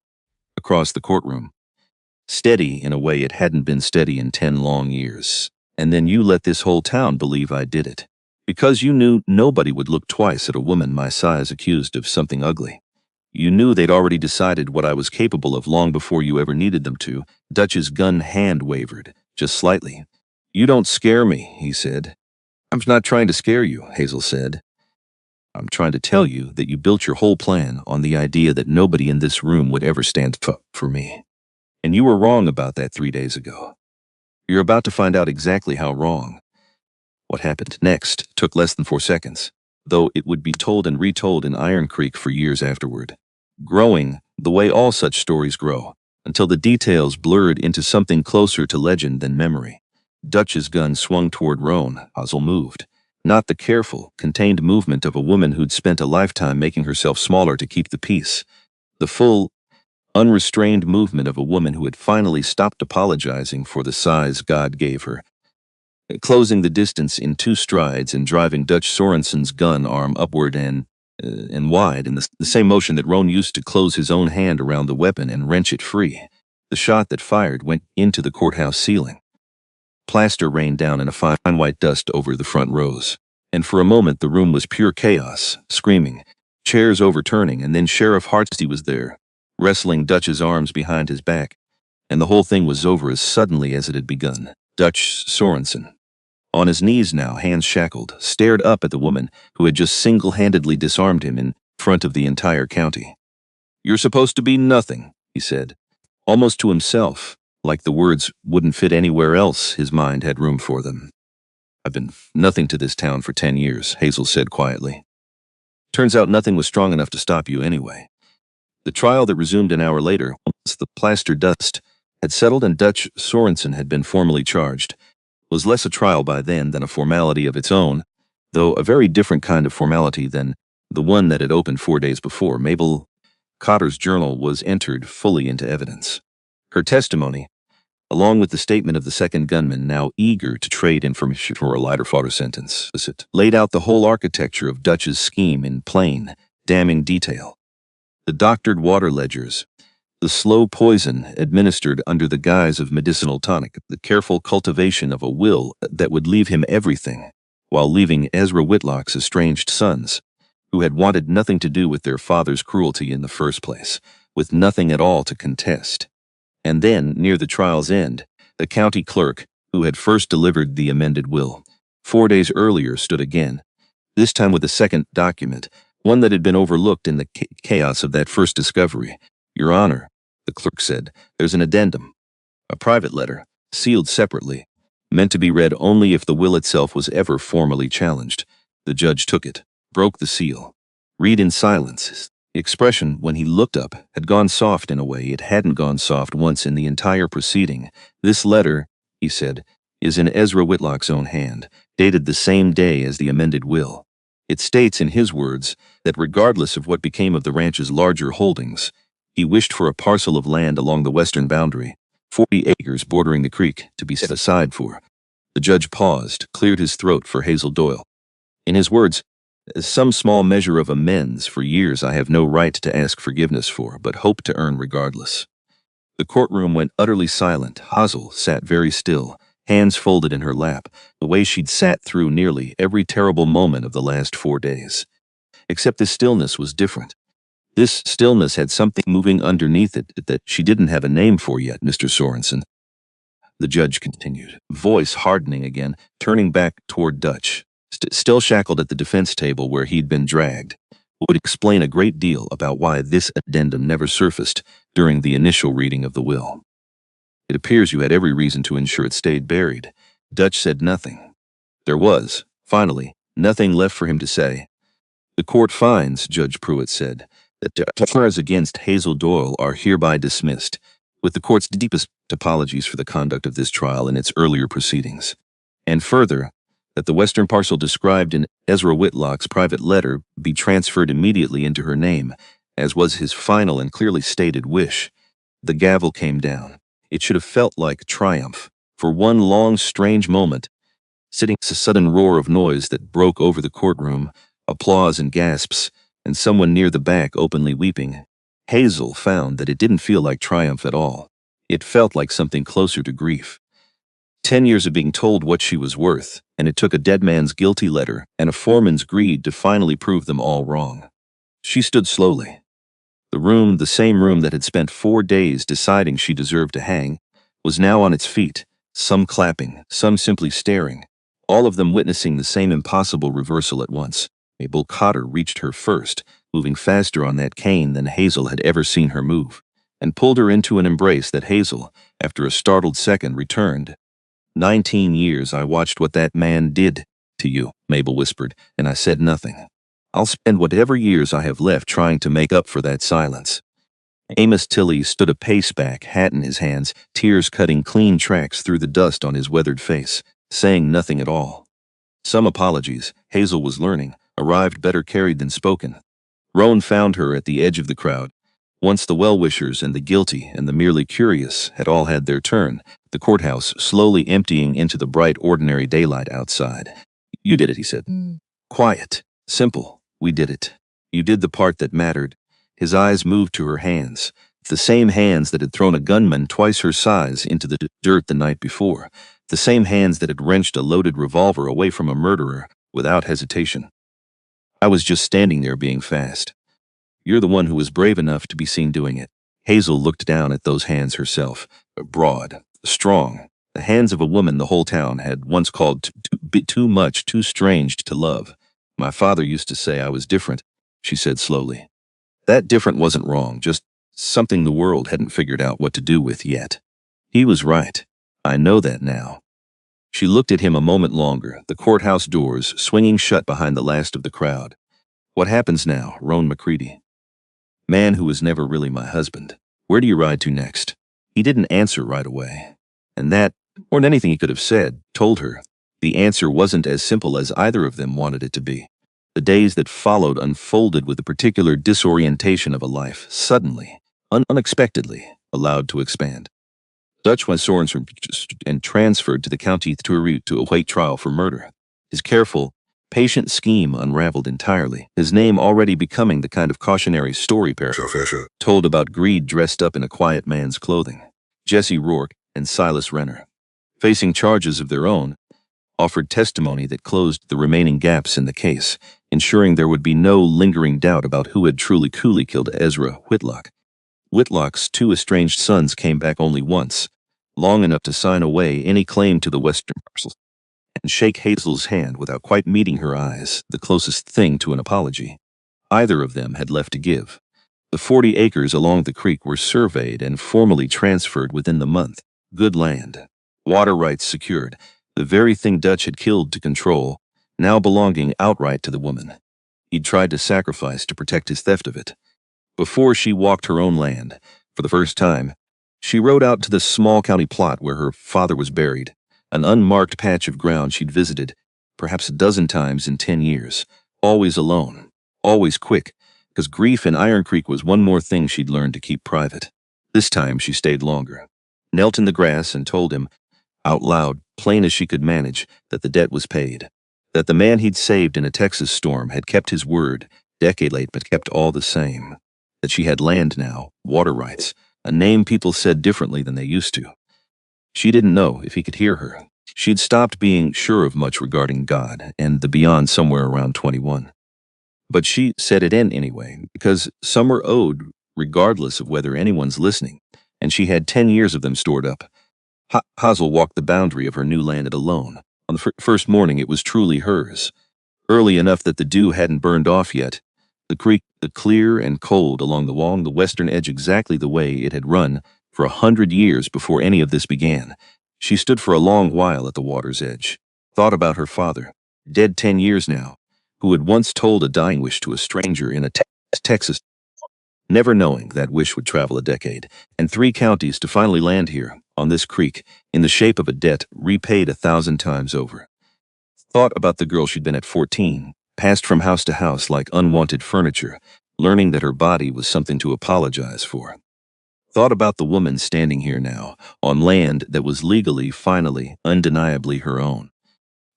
A: across the courtroom. Steady in a way it hadn't been steady in 10 long years. "And then you let this whole town believe I did it. Because you knew nobody would look twice at a woman my size accused of something ugly. You knew they'd already decided what I was capable of long before you ever needed them to." Dutch's gun hand wavered, just slightly. "You don't scare me," he said. "I'm not trying to scare you," Hazel said. "I'm trying to tell you that you built your whole plan on the idea that nobody in this room would ever stand up for me. And you were wrong about that 3 days ago. You're about to find out exactly how wrong." What happened next took less than 4 seconds, though it would be told and retold in Iron Creek for years afterward, growing the way all such stories grow, until the details blurred into something closer to legend than memory. Dutch's gun swung toward Roan. Hazel moved. Not the careful, contained movement of a woman who'd spent a lifetime making herself smaller to keep the peace. The full, unrestrained movement of a woman who had finally stopped apologizing for the size God gave her, closing the distance in 2 strides and driving Dutch Sorensen's gun arm upward and wide in the same motion that Roan used to close his own hand around the weapon and wrench it free. The shot that fired went into the courthouse ceiling. Plaster rained down in a fine white dust over the front rows, and for a moment the room was pure chaos, screaming, chairs overturning, and then Sheriff Hardesty was there, wrestling Dutch's arms behind his back, and the whole thing was over as suddenly as it had begun. Dutch Sorensen, on his knees now, hands shackled, stared up at the woman who had just single-handedly disarmed him in front of the entire county. "You're supposed to be nothing," he said, almost to himself, like the words wouldn't fit anywhere else his mind had room for them. "I've been nothing to this town for 10 years, Hazel said quietly. "Turns out nothing was strong enough to stop you anyway." The trial that resumed an hour later, once the plaster dust had settled and Dutch Sorensen had been formally charged, was less a trial by then than a formality of its own, though a very different kind of formality than the one that had opened 4 days before. Mabel Cotter's journal was entered fully into evidence. Her testimony, along with the statement of the second gunman, now eager to trade information for a lighter fodder sentence, laid out the whole architecture of Dutch's scheme in plain, damning detail. The doctored water ledgers, the slow poison administered under the guise of medicinal tonic, the careful cultivation of a will that would leave him everything, while leaving Ezra Whitlock's estranged sons, who had wanted nothing to do with their father's cruelty in the first place, with nothing at all to contest. And then, near the trial's end, the county clerk, who had first delivered the amended will 4 days earlier, stood again, this time with a second document, one that had been overlooked in the chaos of that first discovery. Your Honor, the clerk said, there's an addendum, a private letter, sealed separately, meant to be read only if the will itself was ever formally challenged. The judge took it, broke the seal. Read in silence. The expression, when he looked up, had gone soft in a way it hadn't gone soft once in the entire proceeding. This letter, he said, is in Ezra Whitlock's own hand, dated the same day as the amended will. It states in his words that regardless of what became of the ranch's larger holdings, he wished for a parcel of land along the western boundary, 40 acres bordering the creek, to be set aside for. The judge paused, cleared his throat for Hazel Doyle. In his words, some small measure of amends for years I have no right to ask forgiveness for, but hope to earn regardless. The courtroom went utterly silent. Hazel sat very still, hands folded in her lap, the way she'd sat through nearly every terrible moment of the last 4 days. Except this stillness was different. This stillness had something moving underneath it that she didn't have a name for yet, Mr. Sorensen. The judge continued, voice hardening again, turning back toward Dutch, still shackled at the defense table where he'd been dragged. Would explain a great deal about why this addendum never surfaced during the initial reading of the will. It appears you had every reason to ensure it stayed buried. Dutch said nothing. There was, finally, nothing left for him to say. The court finds, Judge Pruitt said, that charges against Hazel Doyle are hereby dismissed, with the court's deepest apologies for the conduct of this trial in its earlier proceedings. And further, that the western parcel described in Ezra Whitlock's private letter be transferred immediately into her name, as was his final and clearly stated wish. The gavel came down. It should have felt like triumph. For one long, strange moment, sitting a sudden roar of noise that broke over the courtroom, applause and gasps, and someone near the back openly weeping, Hazel found that it didn't feel like triumph at all. It felt like something closer to grief. 10 years of being told what she was worth, and it took a dead man's guilty letter and a foreman's greed to finally prove them all wrong. She stood slowly. The same room that had spent 4 days deciding she deserved to hang, was now on its feet, some clapping, some simply staring, all of them witnessing the same impossible reversal at once. Mabel Cotter reached her first, moving faster on that cane than Hazel had ever seen her move, and pulled her into an embrace that Hazel, after a startled second, returned. 19 years I watched what that man did to you, Mabel whispered, and I said nothing. I'll spend whatever years I have left trying to make up for that silence. Amos Tilley stood a pace back, hat in his hands, tears cutting clean tracks through the dust on his weathered face, saying nothing at all. Some apologies, Hazel was learning, arrived better carried than spoken. Roan found her at the edge of the crowd. Once the well-wishers and the guilty and the merely curious had all had their turn, the courthouse slowly emptying into the bright ordinary daylight outside. You did it, he said. Quiet, simple, we did it. You did the part that mattered. His eyes moved to her hands, the same hands that had thrown a gunman twice her size into the dirt the night before, the same hands that had wrenched a loaded revolver away from a murderer without hesitation. I was just standing there being fast. You're the one who was brave enough to be seen doing it. Hazel looked down at those hands herself, broad, strong, the hands of a woman the whole town had once called too much, too strange to love. My father used to say I was different, she said slowly. That different wasn't wrong, just something the world hadn't figured out what to do with yet. He was right. I know that now. She looked at him a moment longer, the courthouse doors swinging shut behind the last of the crowd. What happens now, Roan McCready? Man who was never really my husband. Where do you ride to next? He didn't answer right away. And that, more than anything he could have said, told her the answer wasn't as simple as either of them wanted it to be. The days that followed unfolded with the particular disorientation of a life, suddenly, unexpectedly, allowed to expand. Dutch was Sorensen and transferred to the county to await trial for murder. His careful, patient scheme unraveled entirely, his name already becoming the kind of cautionary story told about greed dressed up in a quiet man's clothing. Jesse Rourke and Silas Renner, facing charges of their own, offered testimony that closed the remaining gaps in the case, ensuring there would be no lingering doubt about who had truly killed Ezra Whitlock. Whitlock's 2 estranged sons came back only once, long enough to sign away any claim to the western parcel, and shake Hazel's hand without quite meeting her eyes, the closest thing to an apology. Either of them had left to give. The 40 acres along the creek were surveyed and formally transferred within the month. Good land. Water rights secured. The very thing Dutch had killed to control, now belonging outright to the woman. He'd tried to sacrifice to protect his theft of it. Before she walked her own land, for the first time, she rode out to the small county plot where her father was buried, an unmarked patch of ground she'd visited perhaps a dozen times in 10 years, always alone, always quick, because grief in Iron Creek was one more thing she'd learned to keep private. This time she stayed longer, knelt in the grass and told him, out loud, plain as she could manage, that the debt was paid, that the man he'd saved in a Texas storm had kept his word, decade late but kept all the same, that she had land now, water rights, a name people said differently than they used to. She didn't know if he could hear her. She'd stopped being sure of much regarding God and the beyond somewhere around 21. But she said it in anyway, because some are owed regardless of whether anyone's listening, and she had 10 years of them stored up. Hazel walked the boundary of her new land alone. On the first morning it was truly hers. Early enough that the dew hadn't burned off yet, the creek, the clear and cold along the western edge exactly the way it had run for 100 years before any of this began. She stood for a long while at the water's edge, thought about her father, dead 10 years now, who had once told a dying wish to a stranger in a Texas, never knowing that wish would travel a decade, and 3 counties to finally land here, on this creek, in the shape of a debt repaid 1,000 times over. Thought about the girl she'd been at 14, passed from house to house like unwanted furniture, learning that her body was something to apologize for. Thought about the woman standing here now, on land that was legally, finally, undeniably her own.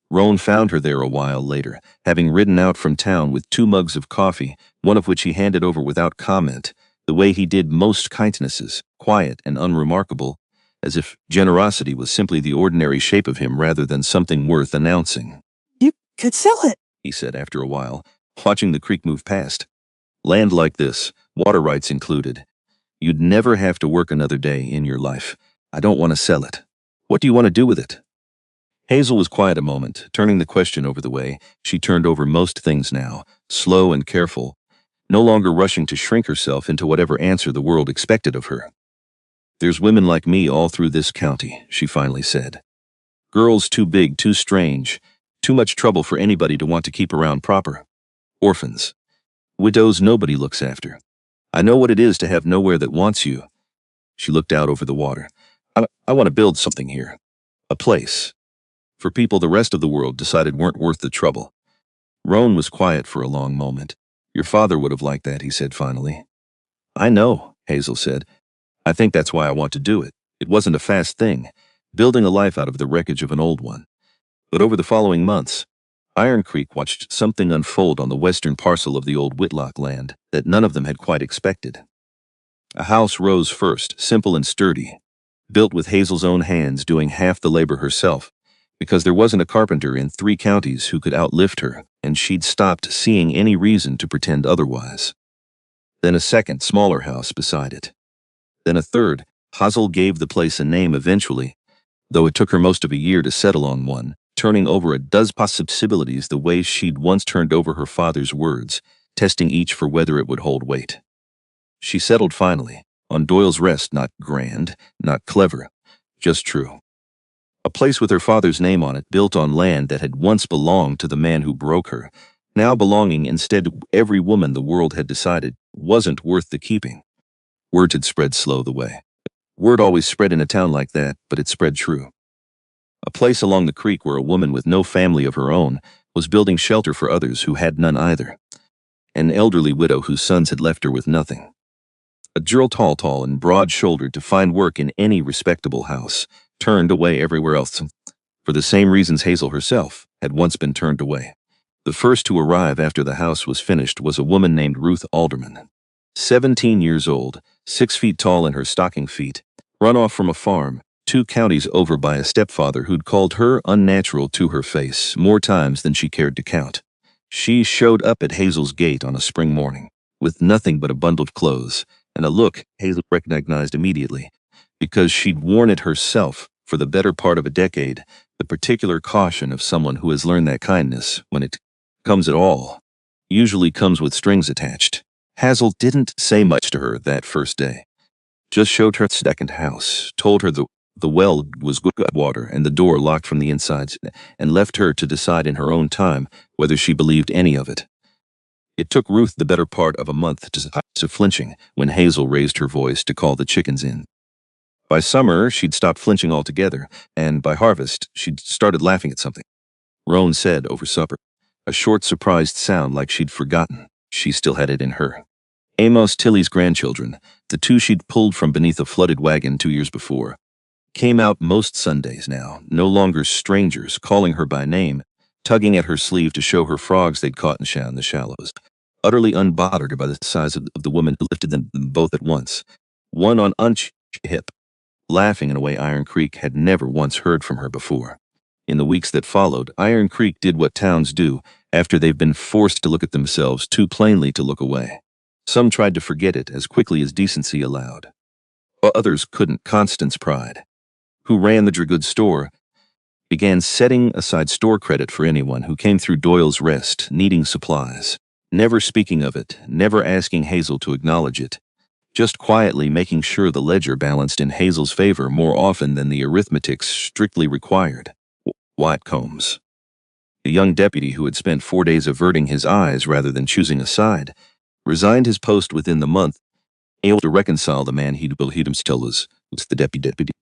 A: Roan found her there a while later, having ridden out from town with 2 mugs of coffee, one of which he handed over without comment, the way he did most kindnesses, quiet and unremarkable, as if generosity was simply the ordinary shape of him rather than something worth announcing.
B: "You could sell it,"
A: he said after a while, watching the creek move past. Land like this, water rights included. You'd never have to work another day in your life. I don't want to sell it. What do you want to do with it? Hazel was quiet a moment, turning the question over the way she turned over most things now, slow and careful, no longer rushing to shrink herself into whatever answer the world expected of her. There's women like me all through this county, she finally said. Girls too big, too strange, too much trouble for anybody to want to keep around proper. Orphans. Widows nobody looks after. I know what it is to have nowhere that wants you. She looked out over the water. I want to build something here. A place. For people the rest of the world decided weren't worth the trouble. Roan was quiet for a long moment. Your father would have liked that, he said finally. I know, Hazel said. I think that's why I want to do it. It wasn't a fast thing, building a life out of the wreckage of an old one. But over the following months, Iron Creek watched something unfold on the western parcel of the old Whitlock land that none of them had quite expected. A house rose first, simple and sturdy, built with Hazel's own hands doing half the labor herself, because there wasn't a carpenter in 3 counties who could outlift her, and she'd stopped seeing any reason to pretend otherwise. Then a second, smaller house beside it. Then a third. Hazel gave the place a name eventually, though it took her most of a year to settle on one, turning over a dozen possibilities the way she'd once turned over her father's words, testing each for whether it would hold weight. She settled finally, on Doyle's Rest, not grand, not clever, just true. A place with her father's name on it, built on land that had once belonged to the man who broke her, now belonging instead to every woman the world had decided wasn't worth the keeping. Word had spread slow the way. Word always spread in a town like that, but it spread true. A place along the creek where a woman with no family of her own was building shelter for others who had none either. An elderly widow whose sons had left her with nothing. A girl tall and broad-shouldered to find work in any respectable house, turned away everywhere else, for the same reasons Hazel herself had once been turned away. The first to arrive after the house was finished was a woman named Ruth Alderman. 17 years old, 6 feet tall in her stocking feet, run off from a farm, 2 counties over by a stepfather who'd called her unnatural to her face more times than she cared to count. She showed up at Hazel's gate on a spring morning, with nothing but a bundle of clothes, and a look Hazel recognized immediately, because she'd worn it herself for the better part of a decade, The particular caution of someone who has learned that kindness, when it comes at all, usually comes with strings attached. Hazel didn't say much to her that first day. Just showed her the second house, told her the well was good water and the door locked from the inside, and left her to decide in her own time whether she believed any of it. It took Ruth the better part of a month to flinching when Hazel raised her voice to call the chickens in. By summer, she'd stopped flinching altogether, and by harvest, she'd started laughing at something. Roan said over supper, a short, surprised sound like she'd forgotten. She still had it in her. Amos Tilley's grandchildren, the two she'd pulled from beneath a flooded wagon 2 years before, came out most Sundays now, no longer strangers, calling her by name, tugging at her sleeve to show her frogs they'd caught in the shallows, utterly unbothered by the size of the woman who lifted them both at once, one on each hip, laughing in a way Iron Creek had never once heard from her before. In the weeks that followed, Iron Creek did what towns do after they've been forced to look at themselves too plainly to look away. Some tried to forget it as quickly as decency allowed. Others couldn't. Constance Pride, who ran the Dragoods store, began setting aside store credit for anyone who came through Doyle's Rest needing supplies, never speaking of it, never asking Hazel to acknowledge it, just quietly making sure the ledger balanced in Hazel's favor more often than the arithmetic strictly required. Wyatt Combs, a young deputy who had spent 4 days averting his eyes rather than choosing a side, resigned his post within the month, able to reconcile the man he'd himself was the deputy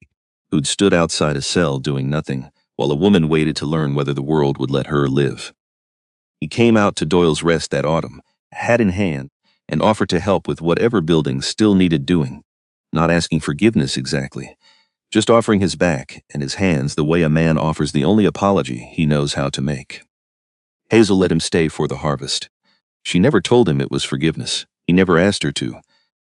A: who'd stood outside a cell doing nothing, while a woman waited to learn whether the world would let her live. He came out to Doyle's Rest that autumn, hat in hand, and offered to help with whatever building still needed doing, not asking forgiveness exactly, just offering his back and his hands the way a man offers the only apology he knows how to make. Hazel let him stay for the harvest. She never told him it was forgiveness. He never asked her to.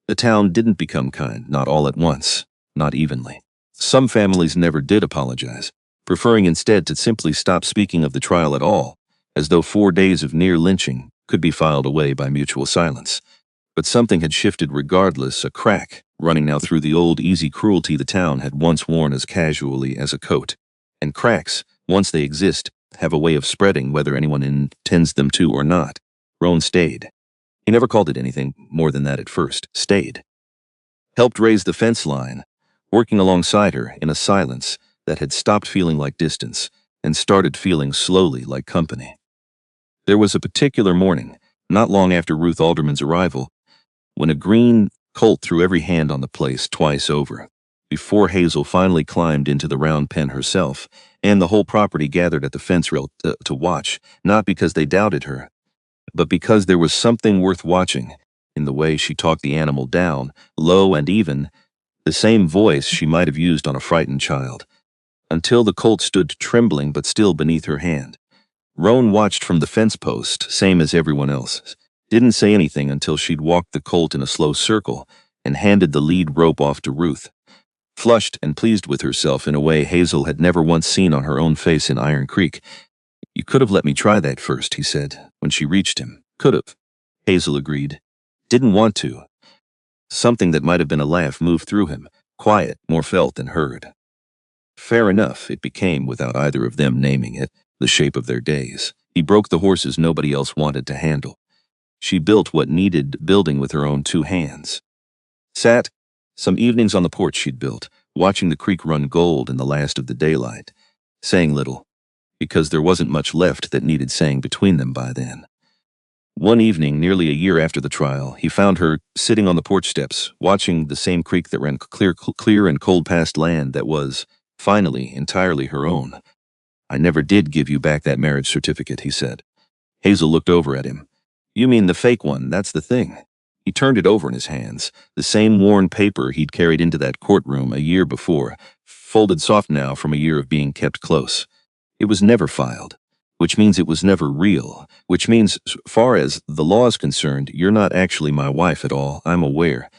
A: The town didn't become kind, not all at once, not evenly. Some families never did apologize, preferring instead to simply stop speaking of the trial at all, as though 4 days of near lynching could be filed away by mutual silence. But something had shifted regardless, a crack running now through the old easy cruelty the town had once worn as casually as a coat. And cracks, once they exist, have a way of spreading whether anyone intends them to or not. Roan stayed. He never called it anything more than that at first. Stayed. Helped raise the fence line, working alongside her in a silence that had stopped feeling like distance and started feeling slowly like company. There was a particular morning, not long after Ruth Alderman's arrival, when a green colt threw every hand on the place twice over, before Hazel finally climbed into the round pen herself, and the whole property gathered at the fence rail to watch, not because they doubted her, but because there was something worth watching in the way she talked the animal down, low and even, the same voice she might have used on a frightened child, until the colt stood trembling but still beneath her hand. Roan watched from the fence post, same as everyone else. Didn't say anything until she'd walked the colt in a slow circle and handed the lead rope off to Ruth. Flushed and pleased with herself in a way Hazel had never once seen on her own face in Iron Creek. "You could have let me try that first," he said, when she reached him. "Could have," Hazel agreed. Didn't want to. Something that might have been a laugh moved through him, quiet, more felt than heard. Fair enough, it became, without either of them naming it, the shape of their days. He broke the horses nobody else wanted to handle. She built what needed building with her own 2 hands. Sat, some evenings on the porch she'd built, watching the creek run gold in the last of the daylight, saying little, because there wasn't much left that needed saying between them by then. One evening, nearly a year after the trial, he found her sitting on the porch steps, watching the same creek that ran clear and cold past land that was, finally, entirely her own. "I never did give you back that marriage certificate," he said. Hazel looked over at him. "You mean the fake one, that's the thing." He turned it over in his hands, the same worn paper he'd carried into that courtroom a year before, folded soft now from a year of being kept close. It was never filed, which means it was never real, which means, as far as the law is concerned, you're not actually my wife at all, I'm aware.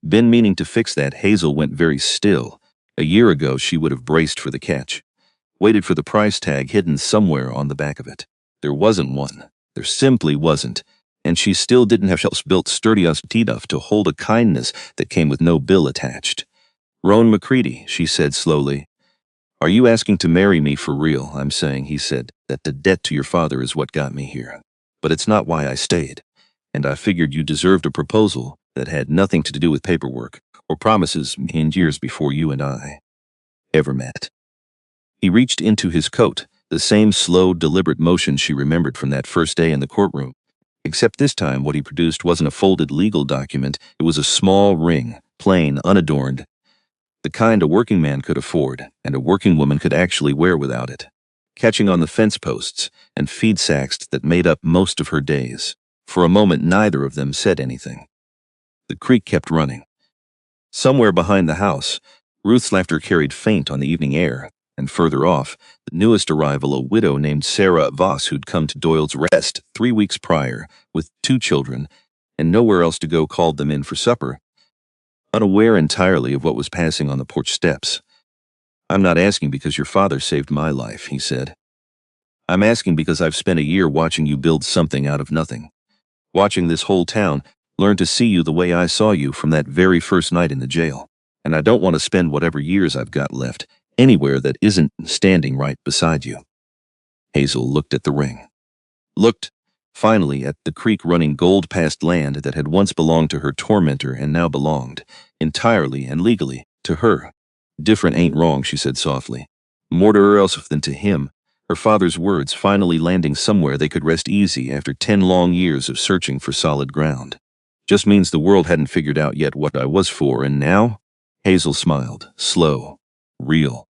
A: Been meaning to fix that. Hazel went very still. A year ago she would have braced for the catch. Waited for the price tag hidden somewhere on the back of it. There wasn't one. There simply wasn't. And she still didn't have shelves built sturdy enough to hold a kindness that came with no bill attached. "Roan McCready," she said slowly, Are you asking to marry me for real? I'm saying, he said, that the debt to your father is what got me here. But it's not why I stayed. And I figured you deserved a proposal that had nothing to do with paperwork or promises made years before you and I ever met. He reached into his coat, the same slow, deliberate motion she remembered from that first day in the courtroom. Except this time what he produced wasn't a folded legal document, it was a small ring, plain, unadorned, the kind a working man could afford and a working woman could actually wear without it, catching on the fence posts and feed sacks that made up most of her days. For a moment neither of them said anything. The creek kept running. Somewhere behind the house, Ruth's laughter carried faint on the evening air, and further off, the newest arrival, a widow named Sarah Voss who'd come to Doyle's Rest 3 weeks prior, with 2 children, and nowhere else to go, called them in for supper, unaware entirely of what was passing on the porch steps. I'm not asking because your father saved my life, he said. I'm asking because I've spent a year watching you build something out of nothing. Watching this whole town learn to see you the way I saw you from that very first night in the jail. And I don't want to spend whatever years I've got left anywhere that isn't standing right beside you. Hazel looked at the ring. Looked, finally, at the creek running gold past land that had once belonged to her tormentor and now belonged, entirely and legally, to her. Different ain't wrong, she said softly. More to her else than to him, her father's words finally landing somewhere they could rest easy after 10 long years of searching for solid ground. Just means the world hadn't figured out yet what I was for, and now? Hazel smiled, slow, real.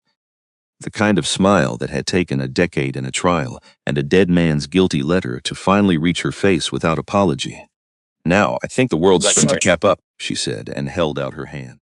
A: The kind of smile that had taken a decade and a trial and a dead man's guilty letter to finally reach her face without apology. Now, I think the world's going to cap up, she said, and held out her hand.